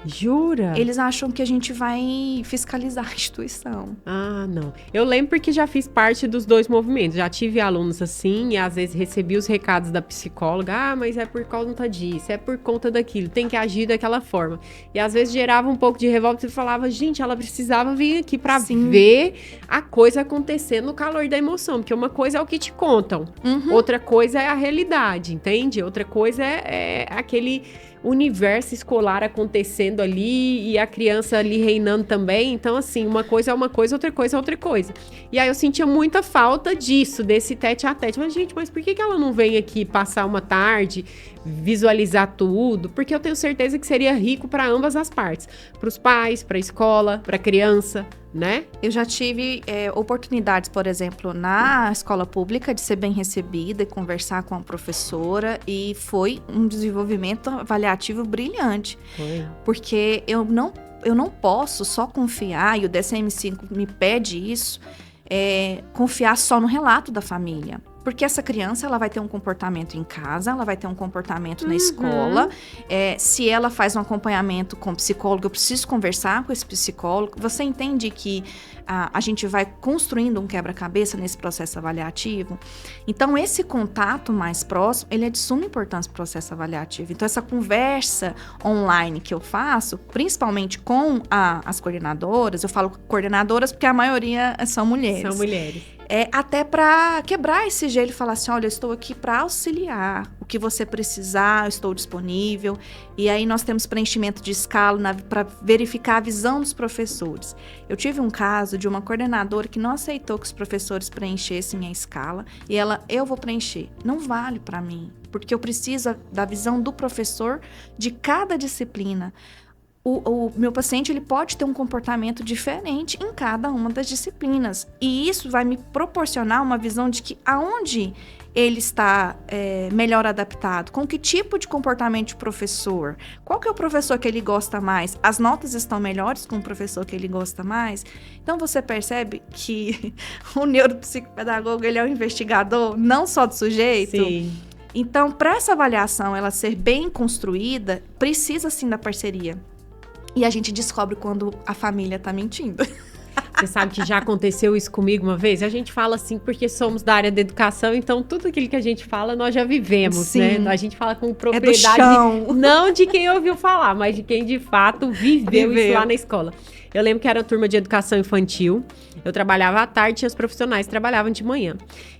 Jura? Eles acham que a gente vai fiscalizar a instituição. Ah, não. Eu lembro porque já fiz parte dos dois movimentos. Já tive alunos assim e às vezes recebi os recados da psicóloga. Ah, mas é por conta disso, é por conta daquilo. Tem que agir daquela forma. E às vezes gerava um pouco de revolta e falava, gente, ela precisava vir aqui pra ver a coisa acontecer no calor da emoção. Porque uma coisa é o que te contam. Outra coisa é a realidade, entende? Outra coisa é aquele universo escolar acontecendo ali e a criança ali reinando também. Então, assim, uma coisa é uma coisa, outra coisa é outra coisa. E aí eu sentia muita falta disso, desse tete a tete. Mas, gente, por que ela não vem aqui passar uma tarde, visualizar tudo? Porque eu tenho certeza que seria rico para ambas as partes. Para os pais, para a escola, para a criança, né? Eu já tive oportunidades, por exemplo, na escola pública de ser bem recebida e conversar com a professora, e foi um desenvolvimento avaliativo brilhante. Foi. Porque eu não posso só confiar, e o DSM-5 me pede isso, confiar só no relato da família. Porque essa criança, ela vai ter um comportamento em casa, ela vai ter um comportamento na escola. Se ela faz um acompanhamento com psicólogo, eu preciso conversar com esse psicólogo. Você entende que a gente vai construindo um quebra-cabeça nesse processo avaliativo? Então, esse contato mais próximo, ele é de suma importância para o processo avaliativo. Então, essa conversa online que eu faço, principalmente com as coordenadoras, eu falo coordenadoras porque a maioria são mulheres. São mulheres. Até para quebrar esse gelo e falar assim, olha, eu estou aqui para auxiliar. O que você precisar, eu estou disponível. E aí nós temos preenchimento de escala para verificar a visão dos professores. Eu tive um caso de uma coordenadora que não aceitou que os professores preenchessem a escala. E eu vou preencher. Não vale para mim, porque eu preciso da visão do professor de cada disciplina. O meu paciente, ele pode ter um comportamento diferente em cada uma das disciplinas. E isso vai me proporcionar uma visão de que aonde ele está melhor adaptado, com que tipo de comportamento de professor, qual que é o professor que ele gosta mais, as notas estão melhores com o professor que ele gosta mais. Então, você percebe que o neuropsicopedagogo, ele é o investigador não só do sujeito. Sim. Então, para essa avaliação ela ser bem construída, precisa sim da parceria. E a gente descobre quando a família tá mentindo. Você sabe que já aconteceu isso comigo uma vez? A gente fala assim porque somos da área da educação, então tudo aquilo que a gente fala nós já vivemos, Sim. né? A gente fala com propriedade, não de quem ouviu falar, mas de quem de fato viveu isso lá na escola. Eu lembro que era a turma de educação infantil, eu trabalhava à tarde e os profissionais trabalhavam de manhã.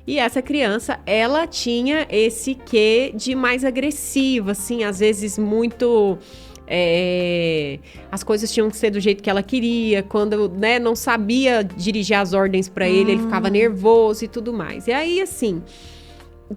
E essa criança, ela tinha esse quê de mais agressivo, assim, às vezes muito... as coisas tinham que ser do jeito que ela queria. Quando, né, não sabia dirigir as ordens para ele ficava nervoso e tudo mais. E aí, assim,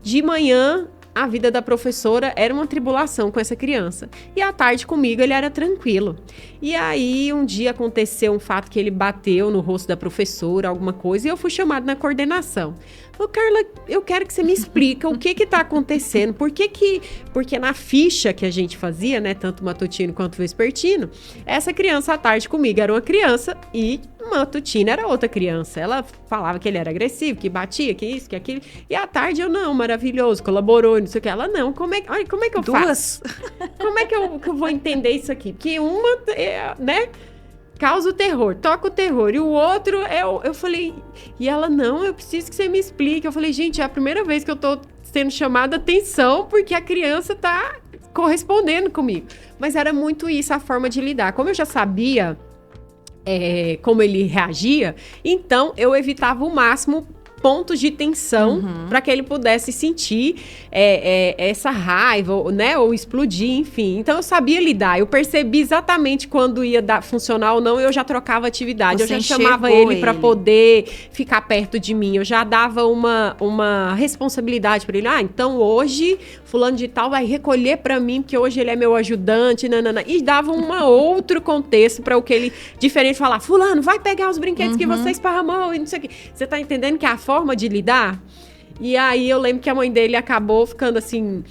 de manhã, a vida da professora era uma tribulação com essa criança. E à tarde comigo ele era tranquilo. E aí um dia aconteceu um fato que ele bateu no rosto da professora, alguma coisa, e eu fui chamada na coordenação. Falei, Carla, eu quero que você me explique o que está acontecendo. Porque na ficha que a gente fazia, né, tanto matutino quanto vespertino, essa criança à tarde comigo era uma criança e matutino era outra criança. Ela falava que ele era agressivo, que batia, que isso, que aquilo. E à tarde eu, não, maravilhoso, colaborou, não sei o que. Ela, não, como é que eu faço? Como é que eu vou entender isso aqui? Porque uma, né, causa o terror, toca o terror. E o outro, eu falei... E ela, não, eu preciso que você me explique. Eu falei, gente, é a primeira vez que eu tô sendo chamada atenção porque a criança tá correspondendo comigo. Mas era muito isso, a forma de lidar. Como eu já sabia como ele reagia, então eu evitava o máximo pontos de tensão para que ele pudesse sentir essa raiva, né, ou explodir, enfim. Então eu sabia lidar, eu percebi exatamente quando ia funcionar ou não, eu já trocava atividade, eu já chamava ele para poder ficar perto de mim, eu já dava uma responsabilidade para ele. Então hoje fulano de tal vai recolher para mim, porque hoje ele é meu ajudante, nanana, e dava outro contexto para o que ele, diferente, falar, fulano, vai pegar os brinquedos que você esparramou e não sei o que. Você tá entendendo que a forma de lidar? E aí eu lembro que a mãe dele acabou ficando assim,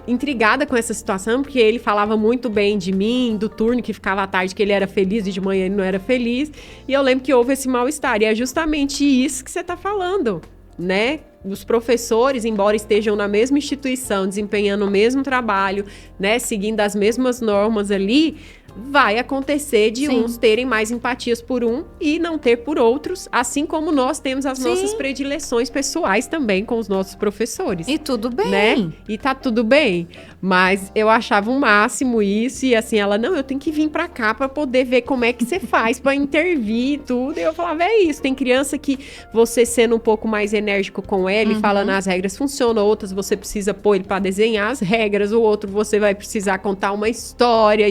intrigada com essa situação, porque ele falava muito bem de mim, do turno que ficava à tarde, que ele era feliz e de manhã ele não era feliz. E eu lembro que houve esse mal-estar. E é justamente isso que você tá falando, né? Os professores, embora estejam na mesma instituição, desempenhando o mesmo trabalho, né, seguindo as mesmas normas ali, vai acontecer de uns terem mais empatias por um e não ter por outros, assim como nós temos as nossas predileções pessoais também com os nossos professores. E tudo bem. Né? E tá tudo bem. Mas eu achava o máximo isso, e assim, ela, não, eu tenho que vir pra cá pra poder ver como é que você faz pra intervir e tudo. E eu falava, é isso, tem criança que você sendo um pouco mais enérgico com ele, falando as regras funcionam, outras você precisa pôr ele pra desenhar as regras, o outro você vai precisar contar uma história,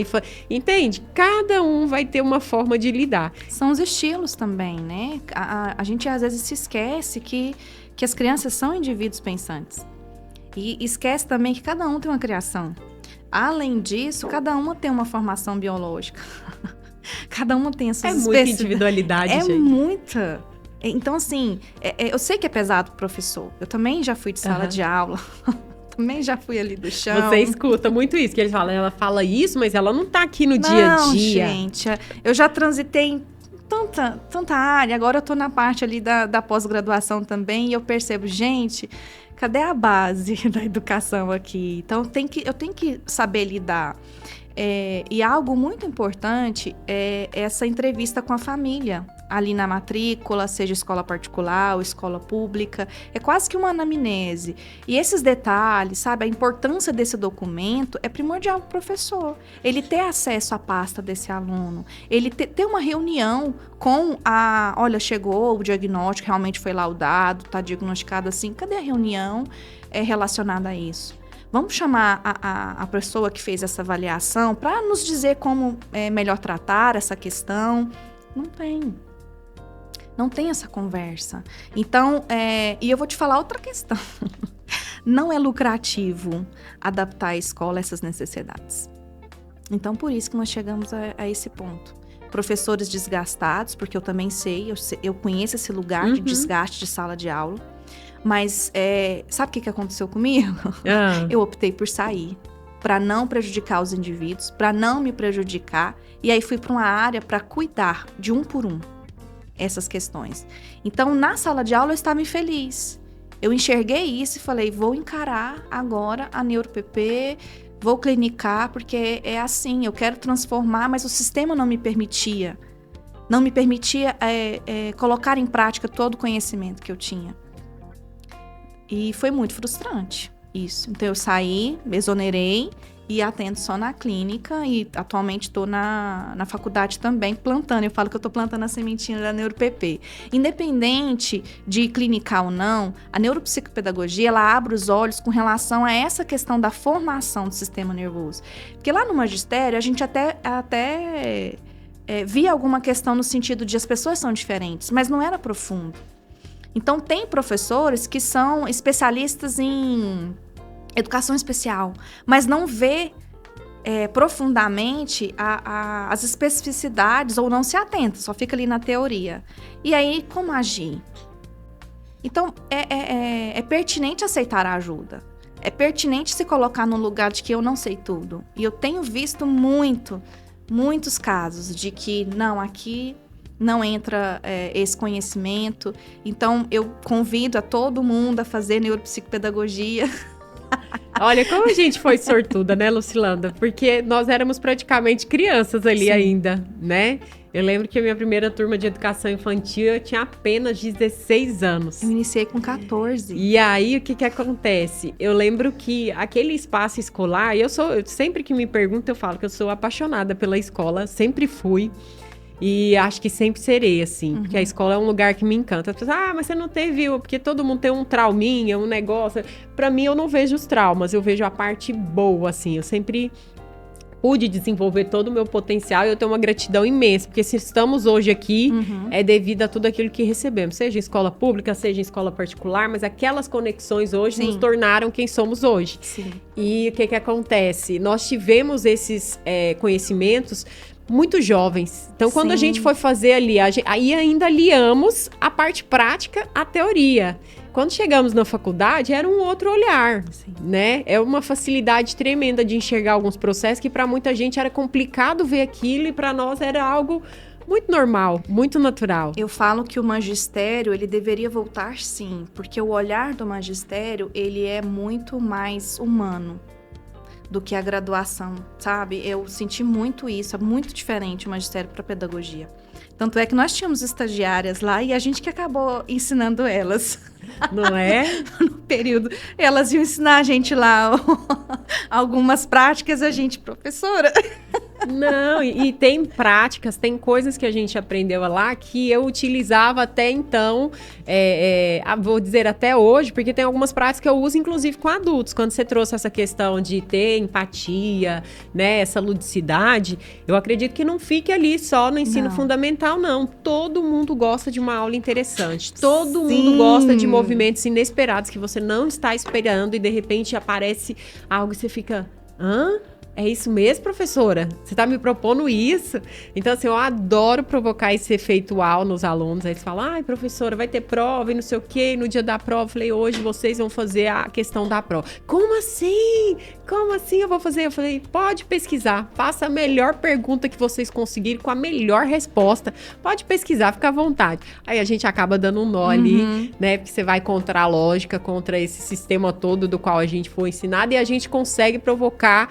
entende? Cada um vai ter uma forma de lidar. São os estilos também, né? A gente às vezes se esquece que as crianças são indivíduos pensantes. E esquece também que cada um tem uma criação. Além disso, cada uma tem uma formação biológica. Cada uma tem as suas muita individualidade, gente. É muita. Então, assim, eu sei que é pesado pro professor. Eu também já fui de sala de aula. Também já fui ali do chão. Você escuta muito isso, que eles falam, ela fala isso, mas ela não tá aqui no dia a dia. Gente, eu já transitei em tanta área, agora eu tô na parte ali da pós-graduação também, e eu percebo, gente, cadê a base da educação aqui? Então, eu tenho que saber lidar. E algo muito importante é essa entrevista com a família, ali na matrícula, seja escola particular ou escola pública, é quase que uma anamnese. E esses detalhes, sabe, a importância desse documento é primordial para o professor. Ele ter acesso à pasta desse aluno, ele ter uma reunião com olha, chegou, o diagnóstico realmente foi laudado, está diagnosticado assim, cadê a reunião relacionada a isso? Vamos chamar a pessoa que fez essa avaliação para nos dizer como melhor tratar essa questão. Não tem essa conversa. Então, e eu vou te falar outra questão. Não é lucrativo adaptar a escola a essas necessidades. Então, por isso que nós chegamos a esse ponto. Professores desgastados, porque eu também sei, eu conheço esse lugar de desgaste de sala de aula. Mas, sabe o que aconteceu comigo? Eu optei por sair, para não prejudicar os indivíduos, para não me prejudicar. E aí fui para uma área para cuidar de um por um essas questões. Então, na sala de aula eu estava infeliz. Eu enxerguei isso e falei, vou encarar agora a NeuroPP, vou clinicar, porque é assim, eu quero transformar, mas o sistema não me permitia. Não me permitia colocar em prática todo o conhecimento que eu tinha. E foi muito frustrante isso. Então, eu saí, me exonerei e atendo só na clínica, e atualmente estou na faculdade também plantando. Eu falo que eu estou plantando a sementinha da NeuroPP. Independente de clinicar ou não, a neuropsicopedagogia, ela abre os olhos com relação a essa questão da formação do sistema nervoso. Porque lá no magistério, a gente até via alguma questão no sentido de as pessoas são diferentes, mas não era profundo. Então, tem professores que são especialistas em educação especial, mas não vê profundamente as especificidades ou não se atenta, só fica ali na teoria. E aí, como agir? Então, é pertinente aceitar a ajuda. É pertinente se colocar no lugar de que eu não sei tudo. E eu tenho visto muitos casos de que, não, aqui não entra esse conhecimento. Então, eu convido a todo mundo a fazer neuropsicopedagogia. Olha, como a gente foi sortuda, né, Lucilanda? Porque nós éramos praticamente crianças ali ainda, né? Eu lembro que a minha primeira turma de educação infantil, eu tinha apenas 16 anos. Eu iniciei com 14. E aí, o que acontece? Eu lembro que aquele espaço escolar, sempre que me perguntam, eu falo que eu sou apaixonada pela escola, sempre fui. E acho que sempre serei, assim, porque a escola é um lugar que me encanta. As pessoas, mas você não teve, porque todo mundo tem um trauminha, um negócio. Pra mim, eu não vejo os traumas, eu vejo a parte boa, assim. Eu sempre pude desenvolver todo o meu potencial e eu tenho uma gratidão imensa, porque se estamos hoje aqui, é devido a tudo aquilo que recebemos, seja em escola pública, seja em escola particular, mas aquelas conexões hoje nos tornaram quem somos hoje. Sim. E o que acontece? Nós tivemos esses conhecimentos muito jovens. Então, quando a gente foi fazer ali, aí ainda aliamos a parte prática à teoria. Quando chegamos na faculdade, era um outro olhar, né? É uma facilidade tremenda de enxergar alguns processos que para muita gente era complicado ver aquilo e para nós era algo muito normal, muito natural. Eu falo que o magistério, ele deveria voltar sim, porque o olhar do magistério, ele é muito mais humano do que a graduação, sabe? Eu senti muito isso, é muito diferente o magistério para pedagogia. Tanto é que nós tínhamos estagiárias lá e a gente que acabou ensinando elas. Não é? No período, elas iam ensinar a gente lá algumas práticas, a gente, professora. Não, e tem práticas, tem coisas que a gente aprendeu lá que eu utilizava até então, vou dizer até hoje, porque tem algumas práticas que eu uso inclusive com adultos. Quando você trouxe essa questão de ter empatia, né, essa ludicidade, eu acredito que não fique ali só no ensino fundamental, não. Todo mundo gosta de uma aula interessante, todo mundo gosta de movimentos inesperados que você não está esperando e de repente aparece algo e você fica, hã? É isso mesmo, professora? Você está me propondo isso? Então, assim, eu adoro provocar esse efeito uau nos alunos. Aí eles falam, ai, professora, vai ter prova e não sei o quê. E no dia da prova, eu falei, hoje vocês vão fazer a questão da prova. Como assim? Como assim eu vou fazer? Eu falei, pode pesquisar. Faça a melhor pergunta que vocês conseguirem com a melhor resposta. Pode pesquisar, fica à vontade. Aí a gente acaba dando um nó ali, né? Porque você vai contra a lógica, contra esse sistema todo do qual a gente foi ensinado. E a gente consegue provocar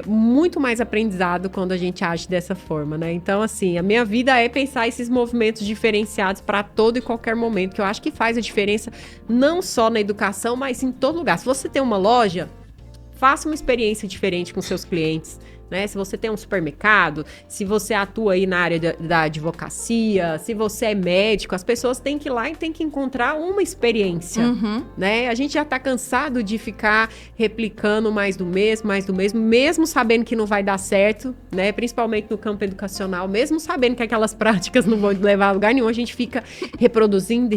muito mais aprendizado quando a gente age dessa forma, né? Então, assim, a minha vida é pensar esses movimentos diferenciados para todo e qualquer momento, que eu acho que faz a diferença não só na educação, mas em todo lugar. Se você tem uma loja, faça uma experiência diferente com seus clientes, né? Se você tem um supermercado, se você atua aí na área da advocacia, se você é médico, as pessoas têm que ir lá e têm que encontrar uma experiência, né? A gente já tá cansado de ficar replicando mais do mesmo, mesmo sabendo que não vai dar certo, né? Principalmente no campo educacional, mesmo sabendo que aquelas práticas não vão levar a lugar nenhum, a gente fica reproduzindo.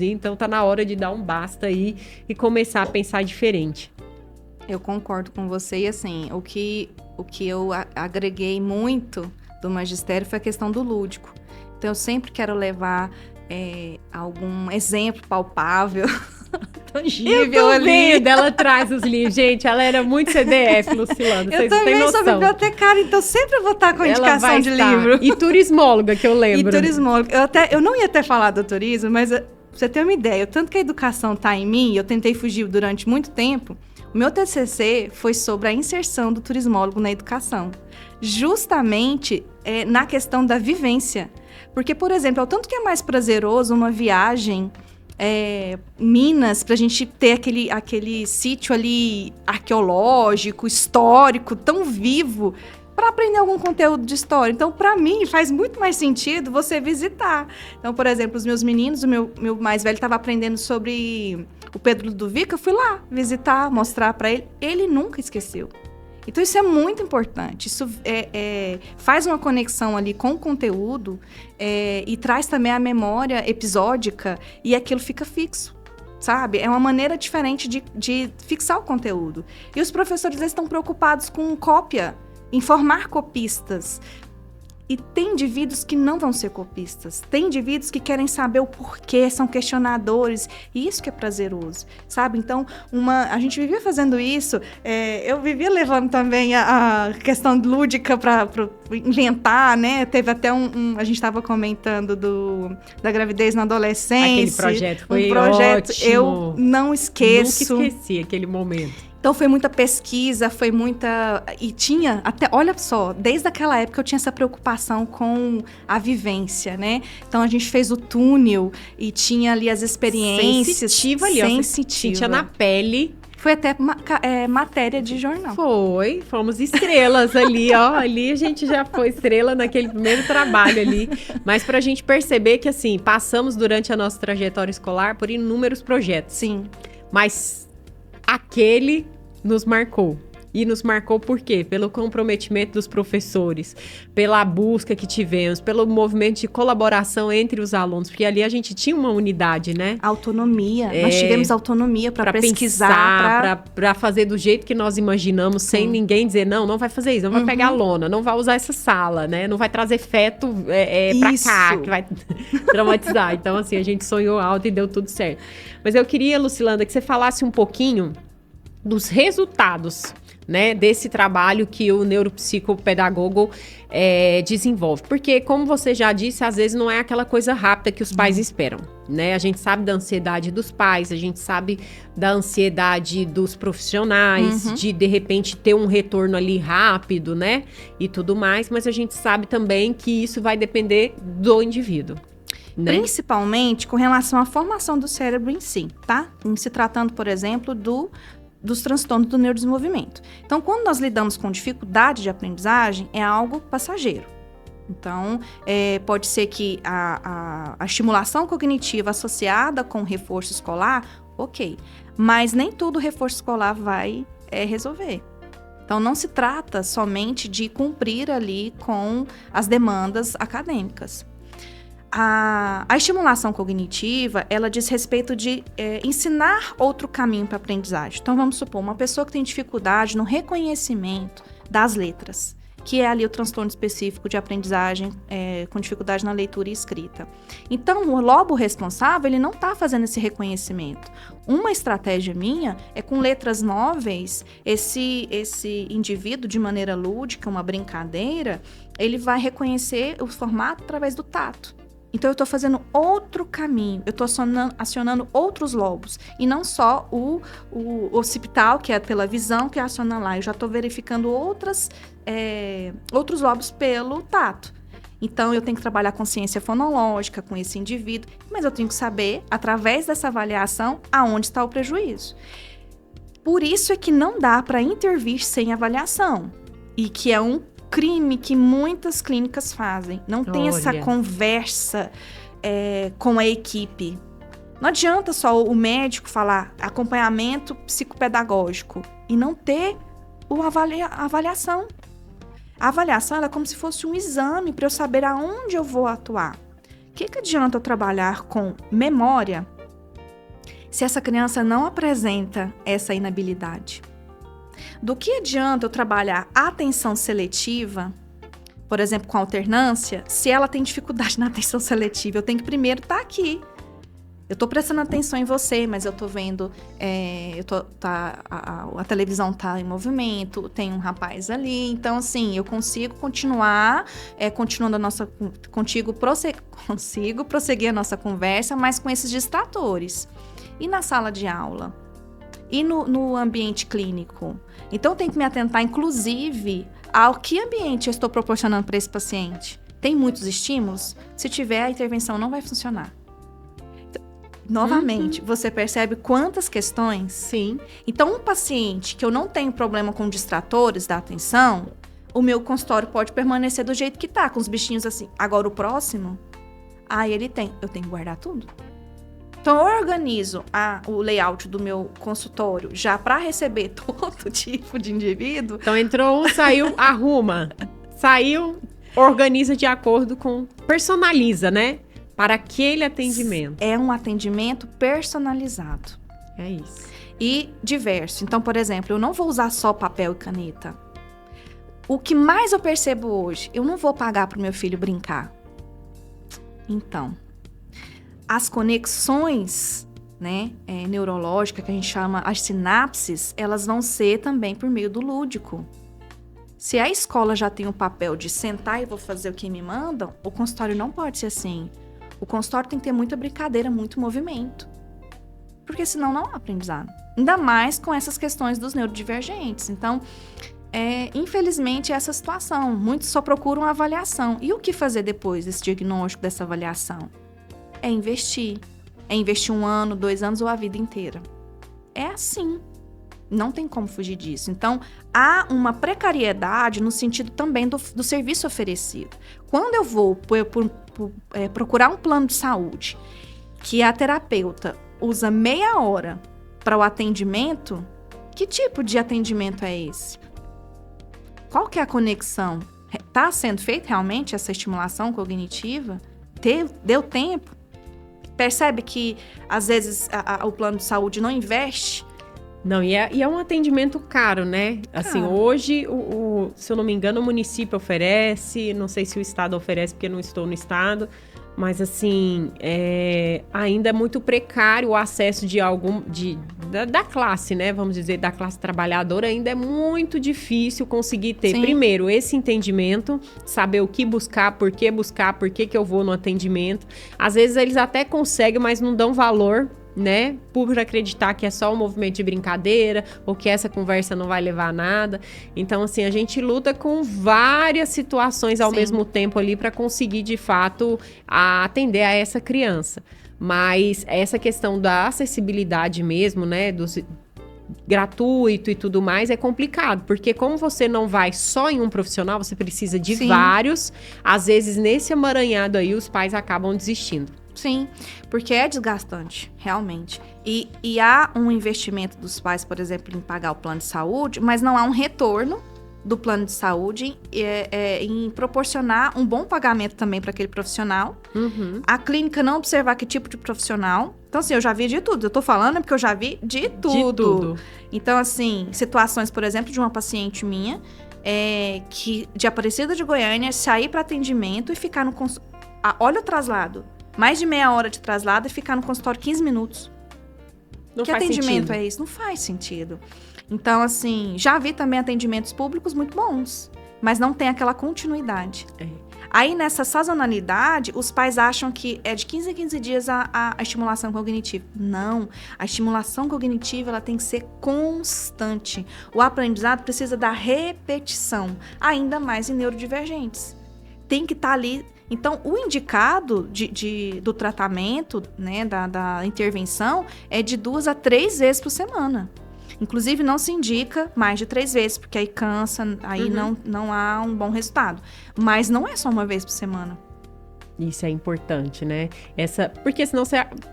Então tá na hora de dar um basta aí e começar a pensar diferente. Eu concordo com você e assim, o que eu agreguei muito do magistério foi a questão do lúdico. Então eu sempre quero levar algum exemplo palpável, tangível eu ali. Vendo, ela traz os livros. Gente, ela era muito CDF, Lucilanda, vocês não têm noção. Eu também sou bibliotecária, então sempre vou estar com indicação de livro. E turismóloga, que eu lembro. E turismóloga. Eu não ia até falar do turismo, mas pra você ter uma ideia, tanto que a educação está em mim, eu tentei fugir durante muito tempo. O meu TCC foi sobre a inserção do turismólogo na educação, justamente na questão da vivência. Porque, por exemplo, é o tanto que é mais prazeroso uma viagem Minas, para a gente ter aquele sítio ali arqueológico, histórico, tão vivo, para aprender algum conteúdo de história. Então, para mim, faz muito mais sentido você visitar. Então, por exemplo, os meus meninos, o meu mais velho estava aprendendo sobre o Pedro Ludovico, eu fui lá visitar, mostrar para ele. Ele nunca esqueceu. Então, isso é muito importante. Isso faz uma conexão ali com o conteúdo e traz também a memória episódica e aquilo fica fixo. sabe? É uma maneira diferente de fixar o conteúdo. E os professores, eles estão preocupados com cópia, em formar copistas. E tem indivíduos que não vão ser copistas. Tem indivíduos que querem saber o porquê, são questionadores. E isso que é prazeroso, sabe? Então, a gente vivia fazendo isso. Eu vivia levando também a questão lúdica para inventar, né? Teve até a gente estava comentando da gravidez na adolescência. Aquele projeto foi ótimo. Eu não esqueço. Nunca esqueci aquele momento. Então, foi muita pesquisa, foi muita... E tinha, até, olha só, desde aquela época eu tinha essa preocupação com a vivência, né? Então, a gente fez o túnel e tinha ali as experiências. Sensitiva ali, sensitiva. Sentia na pele. Foi até matéria de jornal. Fomos estrelas ali, ó. Ali a gente já foi estrela naquele primeiro trabalho ali. Mas pra gente perceber que, assim, passamos durante a nossa trajetória escolar por inúmeros projetos. Sim. Mas aquele nos marcou. E nos marcou por quê? Pelo comprometimento dos professores, pela busca que tivemos, pelo movimento de colaboração entre os alunos, porque ali a gente tinha uma unidade, né? Autonomia. Nós tivemos autonomia para pesquisar, para fazer do jeito que nós imaginamos, sem ninguém dizer, não vai fazer isso, não vai pegar a lona, não vai usar essa sala, né? Não vai trazer feto para cá, que vai traumatizar. Então, assim, a gente sonhou alto e deu tudo certo. Mas eu queria, Lucilanda, que você falasse um pouquinho dos resultados, né, desse trabalho que o neuropsicopedagogo desenvolve. Porque, como você já disse, às vezes não é aquela coisa rápida que os pais esperam, né? A gente sabe da ansiedade dos pais, a gente sabe da ansiedade dos profissionais, de repente, ter um retorno ali rápido, né? E tudo mais, mas a gente sabe também que isso vai depender do indivíduo. Né? Principalmente com relação à formação do cérebro em si, tá? Em se tratando, por exemplo, dos transtornos do neurodesenvolvimento. Então, quando nós lidamos com dificuldade de aprendizagem, é algo passageiro. Então, pode ser que a estimulação cognitiva associada com reforço escolar, ok. Mas nem todo reforço escolar vai resolver. Então, não se trata somente de cumprir ali com as demandas acadêmicas. A estimulação cognitiva, ela diz respeito de ensinar outro caminho para a aprendizagem. Então, vamos supor, uma pessoa que tem dificuldade no reconhecimento das letras, que é ali o transtorno específico de aprendizagem com dificuldade na leitura e escrita. Então, o lobo responsável, ele não está fazendo esse reconhecimento. Uma estratégia minha é, com letras móveis, esse indivíduo, de maneira lúdica, uma brincadeira, ele vai reconhecer o formato através do tato. Então, eu estou fazendo outro caminho, eu estou acionando outros lobos, e não só o occipital, que é pela visão, que aciona lá. Eu já estou verificando outros lobos pelo tato. Então, eu tenho que trabalhar a consciência fonológica com esse indivíduo, mas eu tenho que saber, através dessa avaliação, aonde está o prejuízo. Por isso é que não dá para intervir sem avaliação, e que é um crime que muitas clínicas fazem. Não tem essa conversa com a equipe. Não adianta só o médico falar acompanhamento psicopedagógico e não ter a avaliação. A avaliação ela é como se fosse um exame para eu saber aonde eu vou atuar. O que adianta eu trabalhar com memória se essa criança não apresenta essa inabilidade? Do que adianta eu trabalhar atenção seletiva, por exemplo, com alternância, se ela tem dificuldade na atenção seletiva? Eu tenho que primeiro estar aqui. Eu estou prestando atenção em você, mas eu estou vendo, a televisão está em movimento, tem um rapaz ali. Então, assim, eu consigo continuar, consigo prosseguir a nossa conversa, mas com esses distratores. E na sala de aula? E no ambiente clínico? Então, eu tenho que me atentar, inclusive, ao que ambiente eu estou proporcionando para esse paciente. Tem muitos estímulos? Se tiver, a intervenção não vai funcionar. Novamente, você percebe quantas questões? Sim. Então, um paciente que eu não tenho problema com distratores da atenção, o meu consultório pode permanecer do jeito que está, com os bichinhos assim. Agora, o próximo, eu tenho que guardar tudo. Então, eu organizo o layout do meu consultório já para receber todo tipo de indivíduo. Então, entrou um, saiu, arruma. Saiu, organiza de acordo com... Personaliza, né? para aquele atendimento. É um atendimento personalizado. É isso. E diverso. Então, por exemplo, eu não vou usar só papel e caneta. O que mais eu percebo hoje, eu não vou pagar para o meu filho brincar. Então, as conexões, né, neurológicas, que a gente chama as sinapses, elas vão ser também por meio do lúdico. Se a escola já tem o papel de sentar e vou fazer o que me mandam, o consultório não pode ser assim. O consultório tem que ter muita brincadeira, muito movimento. Porque senão não há aprendizado. Ainda mais com essas questões dos neurodivergentes. Então, infelizmente, essa situação. Muitos só procuram avaliação. E o que fazer depois desse diagnóstico, dessa avaliação? É investir. É investir 1 ano, 2 anos ou a vida inteira. É assim. Não tem como fugir disso. Então, há uma precariedade no sentido também do serviço oferecido. Quando eu vou procurar um plano de saúde que a terapeuta usa meia hora para o atendimento, que tipo de atendimento é esse? Qual que é a conexão? Está sendo feita realmente essa estimulação cognitiva? Deu tempo? Percebe que, às vezes, o plano de saúde não investe? Não, e é um atendimento caro, né? Assim, hoje, se eu não me engano, o município oferece, não sei se o estado oferece, porque eu não estou no estado, mas assim, ainda é muito precário o acesso da classe, né? Vamos dizer, da classe trabalhadora, ainda é muito difícil conseguir ter, Sim. primeiro, esse entendimento, saber o que buscar, por que eu vou no atendimento. Às vezes eles até conseguem, mas não dão valor, né, por acreditar que é só um movimento de brincadeira ou que essa conversa não vai levar a nada. Então, assim, a gente luta com várias situações ao mesmo tempo ali para conseguir, de fato, atender a essa criança. Mas essa questão da acessibilidade mesmo, né, gratuito e tudo mais, é complicado, porque como você não vai só em um profissional, você precisa de vários, às vezes nesse amaranhado aí os pais acabam desistindo. Sim, porque é desgastante, realmente. E há um investimento dos pais, por exemplo, em pagar o plano de saúde, mas não há um retorno do plano de saúde em proporcionar um bom pagamento também para aquele profissional. Uhum. A clínica não observar que tipo de profissional. Então, assim, eu já vi de tudo. Eu tô falando porque eu já vi de tudo. Então, assim, situações, por exemplo, de uma paciente minha, de Aparecida de Goiânia, sair para atendimento e ficar no consultório. Olha o traslado. Mais de meia hora de traslado e ficar no consultório 15 minutos. Não que faz atendimento sentido. É esse? Não faz sentido. Então, assim, já vi também atendimentos públicos muito bons, mas não tem aquela continuidade. Aí, nessa sazonalidade, os pais acham que é de 15 em 15 dias a estimulação cognitiva. Não, a estimulação cognitiva ela tem que ser constante. O aprendizado precisa da repetição, ainda mais em neurodivergentes. Tem que estar ali. Então, o indicado do tratamento, né, da intervenção, é de 2 a 3 vezes por semana. Inclusive, não se indica mais de 3 vezes, porque aí cansa, aí não há um bom resultado. Mas não é só uma vez por semana. Isso é importante, né? Porque senão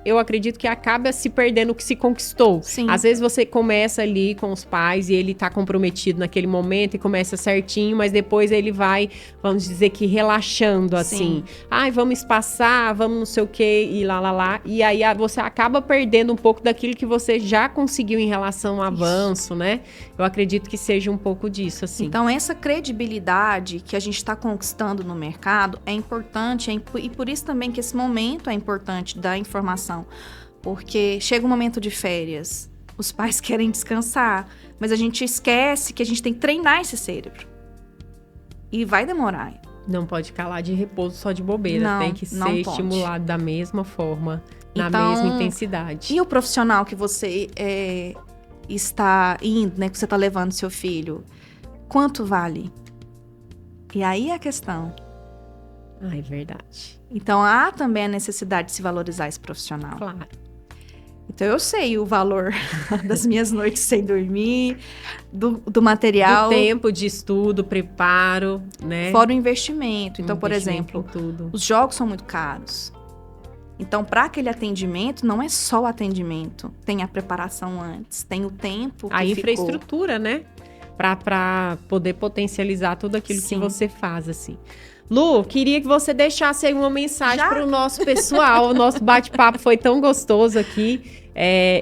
eu acredito que acaba se perdendo o que se conquistou. Sim. Às vezes você começa ali com os pais e ele tá comprometido naquele momento e começa certinho, mas depois ele vai, vamos dizer que relaxando assim. Ai, vamos espaçar, vamos não sei o quê e lá. E aí você acaba perdendo um pouco daquilo que você já conseguiu em relação ao avanço, né? Eu acredito que seja um pouco disso, assim. Então, essa credibilidade que a gente está conquistando no mercado é importante, e por isso também que esse momento é importante da informação. Porque chega um momento de férias, os pais querem descansar, mas a gente esquece que a gente tem que treinar esse cérebro. E vai demorar. Não pode ficar lá de repouso só de bobeira, Não, tem que ser estimulado da mesma forma, na mesma intensidade. E o profissional que você está indo, né, que você está levando seu filho, quanto vale? E aí é a questão. É verdade. Então, há também a necessidade de se valorizar esse profissional. Claro. Então, eu sei o valor das minhas noites sem dormir, do material. Do tempo de estudo, preparo, né? Fora o investimento. Então, por exemplo, os jogos são muito caros. Então, para aquele atendimento, não é só o atendimento. Tem a preparação antes, tem o tempo que a infraestrutura, né? Para poder potencializar tudo aquilo que você faz, assim. Lu, queria que você deixasse aí uma mensagem para o nosso pessoal. O nosso bate-papo foi tão gostoso aqui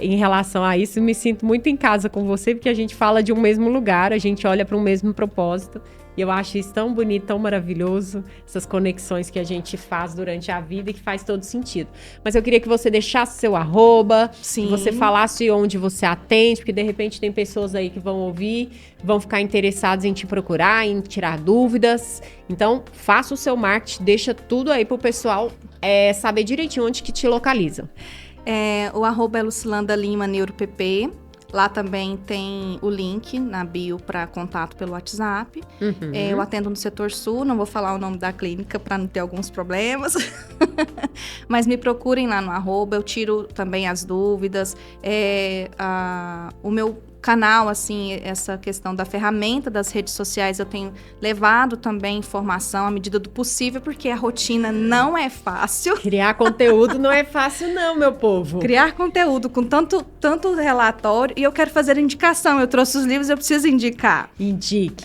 em relação a isso. Eu me sinto muito em casa com você, porque a gente fala de um mesmo lugar, a gente olha para um mesmo propósito. E eu acho isso tão bonito, tão maravilhoso, essas conexões que a gente faz durante a vida e que faz todo sentido. Mas eu queria que você deixasse seu @, que você falasse onde você atende, porque de repente tem pessoas aí que vão ouvir, vão ficar interessados em te procurar, em tirar dúvidas. Então, faça o seu marketing, deixa tudo aí pro pessoal saber direitinho onde que te localiza. O @ é Lucilanda Lima NeuroPP. Lá também tem o link na bio para contato pelo WhatsApp. Eu atendo no setor sul, não vou falar o nome da clínica para não ter alguns problemas. Mas me procurem lá no @, eu tiro também as dúvidas. O meu canal, assim, essa questão da ferramenta das redes sociais, eu tenho levado também informação à medida do possível, porque a rotina não é fácil. Criar conteúdo não é fácil não, meu povo. Criar conteúdo com tanto relatório, e eu quero fazer indicação, eu trouxe os livros, eu preciso indicar. Indique.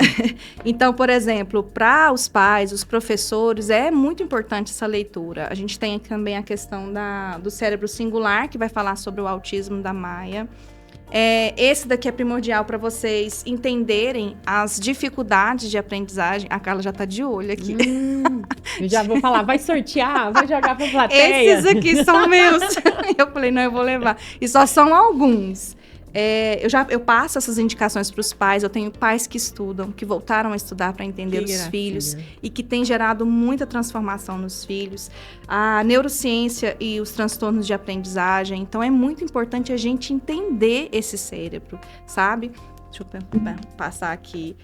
Então, por exemplo, para os pais, os professores, é muito importante essa leitura. A gente tem também a questão do cérebro singular, que vai falar sobre o autismo da Maia. Esse daqui é primordial para vocês entenderem as dificuldades de aprendizagem. A Carla já tá de olho aqui. Eu já vou falar, vai sortear, vai jogar pra plateia. Esses aqui são meus. Eu falei, não, eu vou levar. E só são alguns. Eu passo essas indicações para os pais. Eu tenho pais que estudam, que voltaram a estudar para entender os filhos e que tem gerado muita transformação nos filhos. A neurociência e os transtornos de aprendizagem. Então, é muito importante a gente entender esse cérebro, sabe? Deixa eu passar aqui.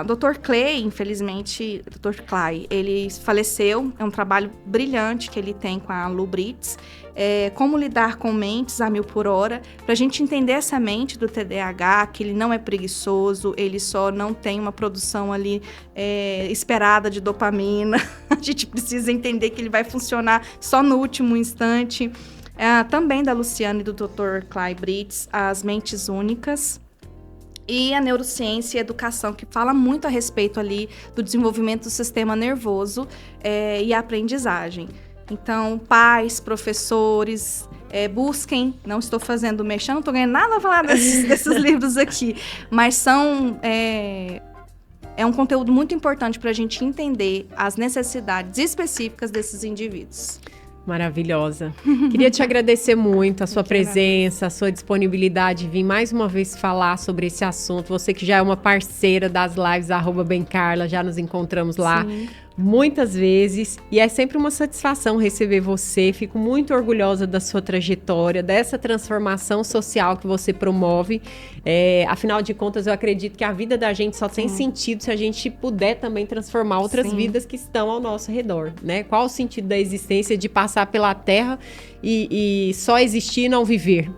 O Dr. Clay, infelizmente, Dr. Clay, ele faleceu. É um trabalho brilhante que ele tem com a Lu Britz. Como lidar com mentes a 1000 por hora, para a gente entender essa mente do TDAH, que ele não é preguiçoso, ele só não tem uma produção ali esperada de dopamina. A gente precisa entender que ele vai funcionar só no último instante. Também da Luciana e do Dr. Clay Britz, As Mentes Únicas. E a neurociência e a educação, que fala muito a respeito ali do desenvolvimento do sistema nervoso e a aprendizagem. Então, pais, professores, busquem, não estou fazendo merchan, não estou ganhando nada a falar desses livros aqui, mas são... É um conteúdo muito importante para a gente entender as necessidades específicas desses indivíduos. Maravilhosa. Queria te agradecer muito a sua presença, a sua disponibilidade de vir mais uma vez falar sobre esse assunto. Você que já é uma parceira das lives @bencarla, já nos encontramos lá muitas vezes e é sempre uma satisfação receber você. Fico muito orgulhosa da sua trajetória, dessa transformação social que você promove. Afinal de contas, eu acredito que a vida da gente só tem sentido se a gente puder também transformar outras vidas que estão ao nosso redor, né? Qual o sentido da existência de passar pela Terra e só existir e não viver?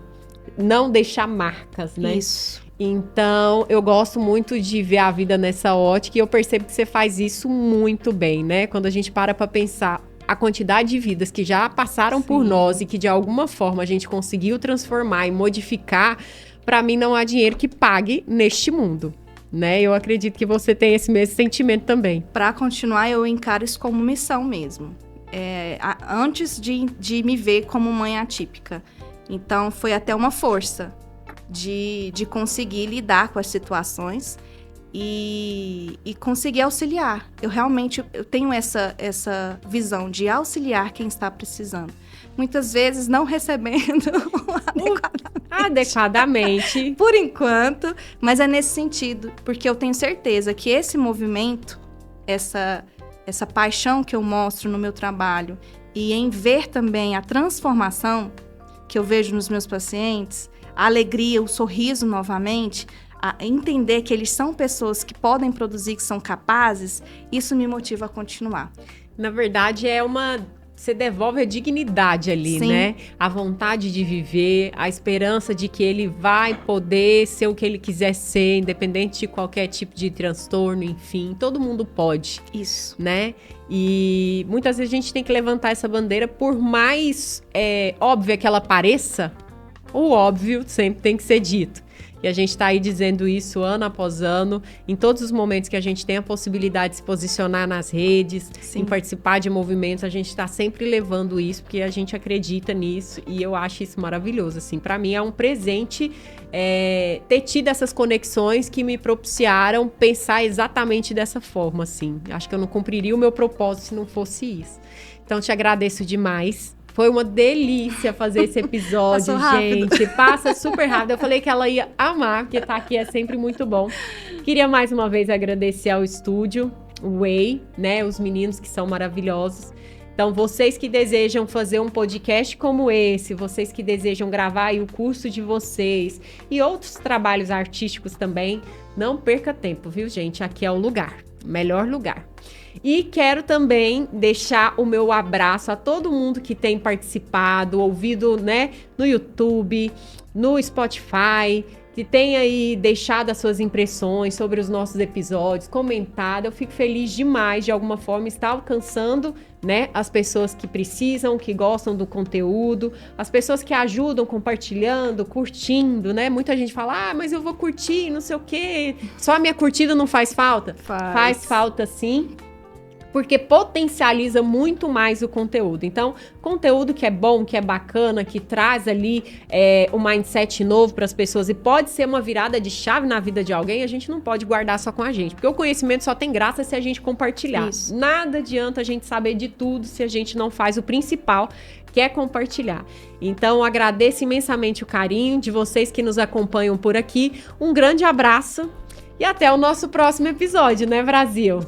Não deixar marcas, né? Isso. Então, eu gosto muito de ver a vida nessa ótica e eu percebo que você faz isso muito bem, né? Quando a gente para pensar a quantidade de vidas que já passaram por nós e que de alguma forma a gente conseguiu transformar e modificar, para mim não há dinheiro que pague neste mundo, né? Eu acredito que você tem esse mesmo sentimento também. Para continuar, eu encaro isso como missão mesmo. Antes de me ver como mãe atípica. Então, foi até uma força de conseguir lidar com as situações e conseguir auxiliar. Eu tenho essa visão de auxiliar quem está precisando. Muitas vezes não recebendo adequadamente. Por enquanto, mas é nesse sentido, porque eu tenho certeza que esse movimento, essa paixão que eu mostro no meu trabalho e em ver também a transformação que eu vejo nos meus pacientes, a alegria, o sorriso novamente, a entender que eles são pessoas que podem produzir, que são capazes, isso me motiva a continuar. Na verdade, você devolve a dignidade ali, né? A vontade de viver, a esperança de que ele vai poder ser o que ele quiser ser, independente de qualquer tipo de transtorno, enfim, todo mundo pode. Isso. Né? E muitas vezes a gente tem que levantar essa bandeira, por mais óbvia que ela pareça, o óbvio sempre tem que ser dito. E a gente está aí dizendo isso ano após ano, em todos os momentos que a gente tem a possibilidade de se posicionar nas redes, Sim. em participar de movimentos, a gente está sempre levando isso, porque a gente acredita nisso e eu acho isso maravilhoso. Assim, para mim é um presente ter tido essas conexões que me propiciaram pensar exatamente dessa forma. Assim. Acho que eu não cumpriria o meu propósito se não fosse isso. Então, te agradeço demais. Foi uma delícia fazer esse episódio, gente. Passa super rápido. Eu falei que ela ia amar, porque estar aqui é sempre muito bom. Queria mais uma vez agradecer ao estúdio, o Way, né? Os meninos que são maravilhosos. Então, vocês que desejam fazer um podcast como esse, vocês que desejam gravar aí o curso de vocês e outros trabalhos artísticos também, não perca tempo, viu, gente? Aqui é o lugar, o melhor lugar. E quero também deixar o meu abraço a todo mundo que tem participado, ouvido, né, no YouTube, no Spotify, que tem aí deixado as suas impressões sobre os nossos episódios, comentado. Eu fico feliz demais, de alguma forma, estar alcançando, né, as pessoas que precisam, que gostam do conteúdo, as pessoas que ajudam compartilhando, curtindo, né? Muita gente fala, mas eu vou curtir, não sei o quê. Só a minha curtida não faz falta? Faz falta, sim. Porque potencializa muito mais o conteúdo. Então, conteúdo que é bom, que é bacana, que traz ali um mindset novo para as pessoas e pode ser uma virada de chave na vida de alguém, a gente não pode guardar só com a gente. Porque o conhecimento só tem graça se a gente compartilhar. Isso. Nada adianta a gente saber de tudo se a gente não faz o principal, que é compartilhar. Então, agradeço imensamente o carinho de vocês que nos acompanham por aqui. Um grande abraço e até o nosso próximo episódio, né, Brasil?